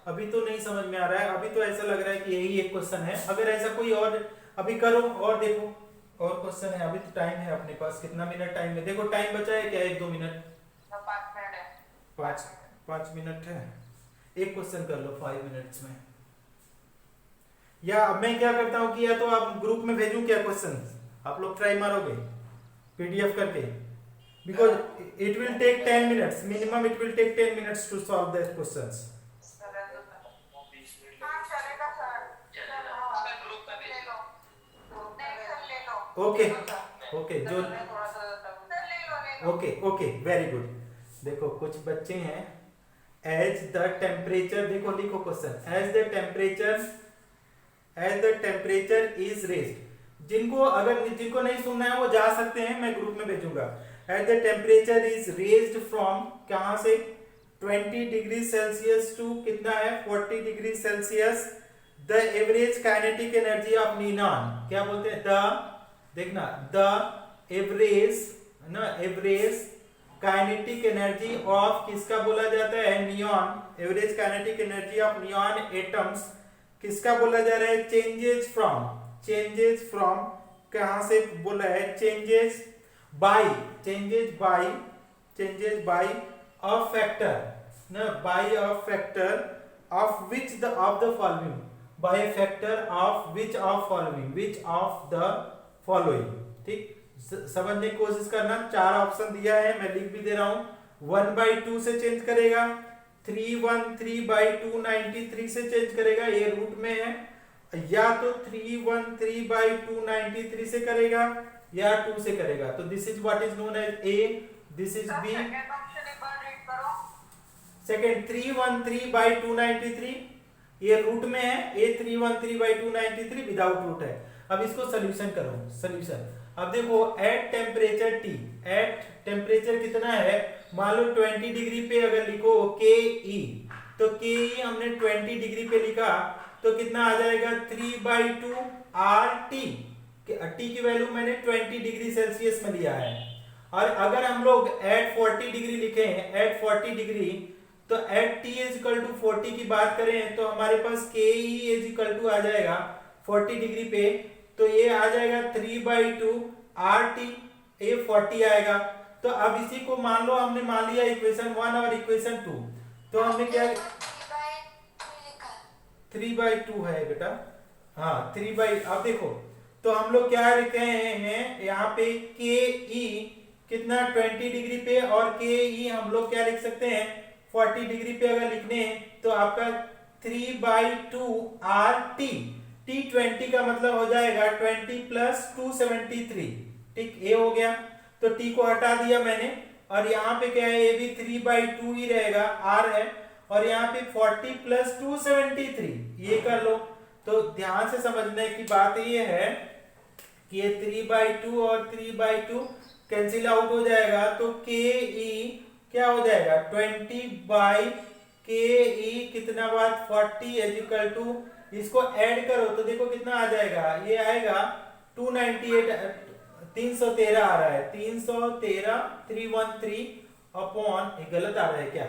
अभी तो नहीं समझ में आ रहा है, अभी तो ऐसा लग रहा है कि यही एक क्वेश्चन है। अगर ऐसा कोई और अभी करो और देखो और क्वेश्चन है, अभी तो टाइम है अपने पास, कितना मिनट टाइम है, देखो टाइम बचा है क्या, 1-2 मिनट, 5 मिनट है, 5 मिनट है। एक क्वेश्चन कर लो 5 मिनट्स में। या अब मैं क्या करता हूँ कि या तो आप ग्रुप में भेजूं क्या क्वेश्चन, आप लोग ट्राई मारोगे PDF करके, because it will take 10 minutes minimum, it will take 10 minutes to solve this questions. Okay okay, जो ओके ओके वेरी गुड। देखो कुछ बच्चे हैं, एज द टेम्परेचर, देखो लिखो question, as the temperature is raised. जिनको नहीं सुनना है वो जा सकते हैं, मैं ग्रुप में भेजूंगा। As the temperature is raised from, कहां से, 20 डिग्री सेल्सियस टू कितना है, 40 degree Celsius, the average kinetic energy of neon, क्या बोलते हैं, देखना, the average kinetic energy of, किसका बोला जाता है, neon, average kinetic energy of neon atoms किसका बोला जा रहा है, चेंजेस फ्रॉम, कहां से बोला है, चेंजेस बाय अ फैक्टर, ना, by a factor of which of the following, by a factor of which of the following, ठीक, समझने की कोशिश करना। 4 ऑप्शन दिया है, मैं लिख भी दे रहा हूं। 1/2 से चेंज करेगा, 313/293 से चेंज करेगा, ये रूट में है, या तो 313/293 से करेगा या 2 से करेगा। तो this is what is known as A, this is B. Second option एक बार रीड करो। सेकंड 313/293 ये रूट में है, ए 313/293 विदाउट रूट है। अब इसको सोल्यूशन करो, सोल्यूशन। अब देखो at temperature T, at temperature कितना है, मान लो 20 डिग्री पे अगर लिखो के ई, तो के ई हमने 20 डिग्री पे लिखा तो कितना आ जाएगा, 3/2 आर टी, टी की वैल्यू मैंने 20 डिग्री सेल्सियस में लिया है। और अगर हम लोग एट 40 डिग्री लिखे हैं, एट 40 डिग्री, तो at T is equal to 40 की बात करें तो हमारे पास K E is equal to आ जाएगा 40 डिग्री पे, तो ये आ जाएगा 3/2 आर टी, ये 40 आएगा। तो अब इसी को मान लो हमने मान लिया इक्वेशन 1 और इक्वेशन 2, तो हमने क्या, 3/2 है बेटा, हाँ 3/, अब देखो तो हम लोग क्या लिखे हैं यहाँ पे, के ई कितना 20 डिग्री पे, और के ई हम लोग क्या लिख सकते हैं 40 डिग्री पे अगर लिखने हैं तो आपका 3/2 आर टी, टी 20 का मतलब हो जाएगा 20 + 273, ठीक, ए हो गया। तो टी को हटा दिया मैंने, और यहाँ पे क्या है, ये भी 3/2 ही रहेगा, आर है, और यहाँ पे 40 + 273 ये कर लो। तो ध्यान से समझने की बात ये है कि ये 3/2 और 3/2 कैंसिल आउट हो जाएगा, तो के ई क्या हो जाएगा, 20/के ई कितना बात 40 इज इक्वल टू, इसको ऐड करो तो देखो कितना आ जाएगा, ये आएगा 298, 313 आ रहा है, 313 अपॉन, ये गलत आ रहा है क्या,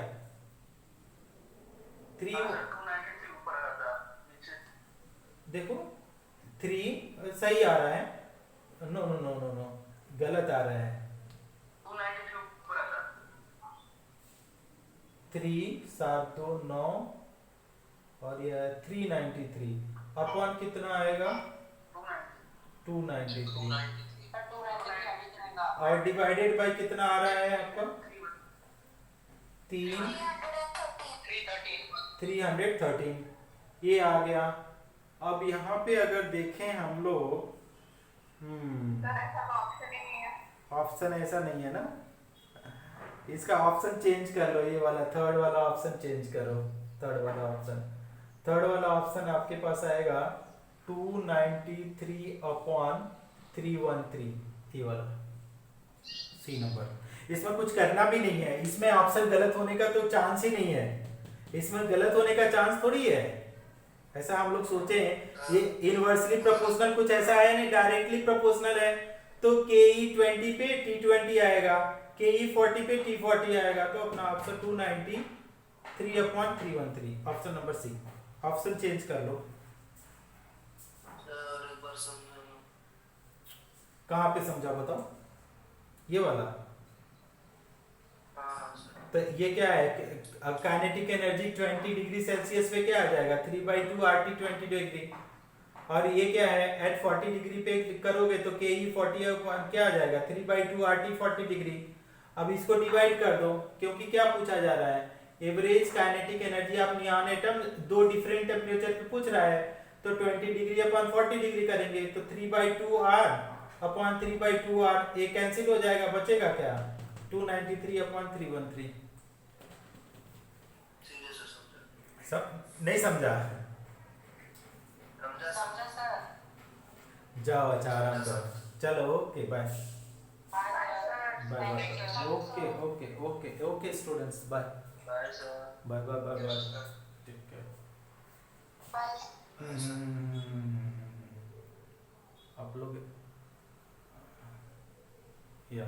3, 293 ऊपर आ रहा था, नीचे देखो 3 सही आ रहा है, no no no no no गलत आ रहा है, 293 ऊपर आ रहा, 3 7 2 9 और ये 393 अपॉन कितना आएगा, 293, और डिवाइडेड बाय कितना आ रहा है आपका, 313, ये आ गया। अब यहाँ पे अगर देखें हम लोग, ऑप्शन ऐसा नहीं है ना, इसका ऑप्शन चेंज कर लो, ये वाला थर्ड वाला ऑप्शन चेंज करो, थर्ड वाला ऑप्शन आपके पास आएगा 293/313, ये वाला सी नंबर। इसमें कुछ करना भी नहीं है, इसमें ऑप्शन गलत होने का तो चांस ही नहीं है, इसमें गलत होने का चांस थोड़ी है, ऐसा हम लोग सोचे हैं। ये इनवर्सली प्रोपोर्शनल कुछ ऐसा है नहीं, डायरेक्टली प्रोपोर्शनल है, तो के ई 20 पे टी 20 आएगा, के ई 40 पे टी 40 आएगा, तो अपना option 293/313, option number C. Option change कर लो, सर एक बार समझाना, कहाँ पे समझा बताओ, ये वाला, हाँ सर, तो ये क्या है, अब काइनेटिक एनर्जी 20 डिग्री सेल्सियस पे क्या आ जाएगा, 3/2 RT 20 डिग्री, और ये क्या है एट 40 डिग्री पे करोगे तो के ई 40 क्या आ जाएगा, 3/2 RT 40 डिग्री। अब इसको डिवाइड कर दो, क्योंकि क्या पूछा जा रहा है, average kinetic energy of neon atom, दो डिफरेंट टेम्परेचर पे पूछ रहा है, तो 20 डिग्री अपॉन 40 डिग्री करेंगे, तो 3/2 R अपॉन 3/2 R, ये कैंसिल हो जाएगा, बचेगा क्या, 293/313। सीधे से समझा। सब नहीं समझा? समझा समझा सर। जाओ अच्छा आराम करो। चलो okay bye bye bye sir. Sir. Bye Thank bye you, sir. Okay okay okay okay students bye bye sir. Bye bye bye Yes, bye sir. Take care. Bye. आप लोग या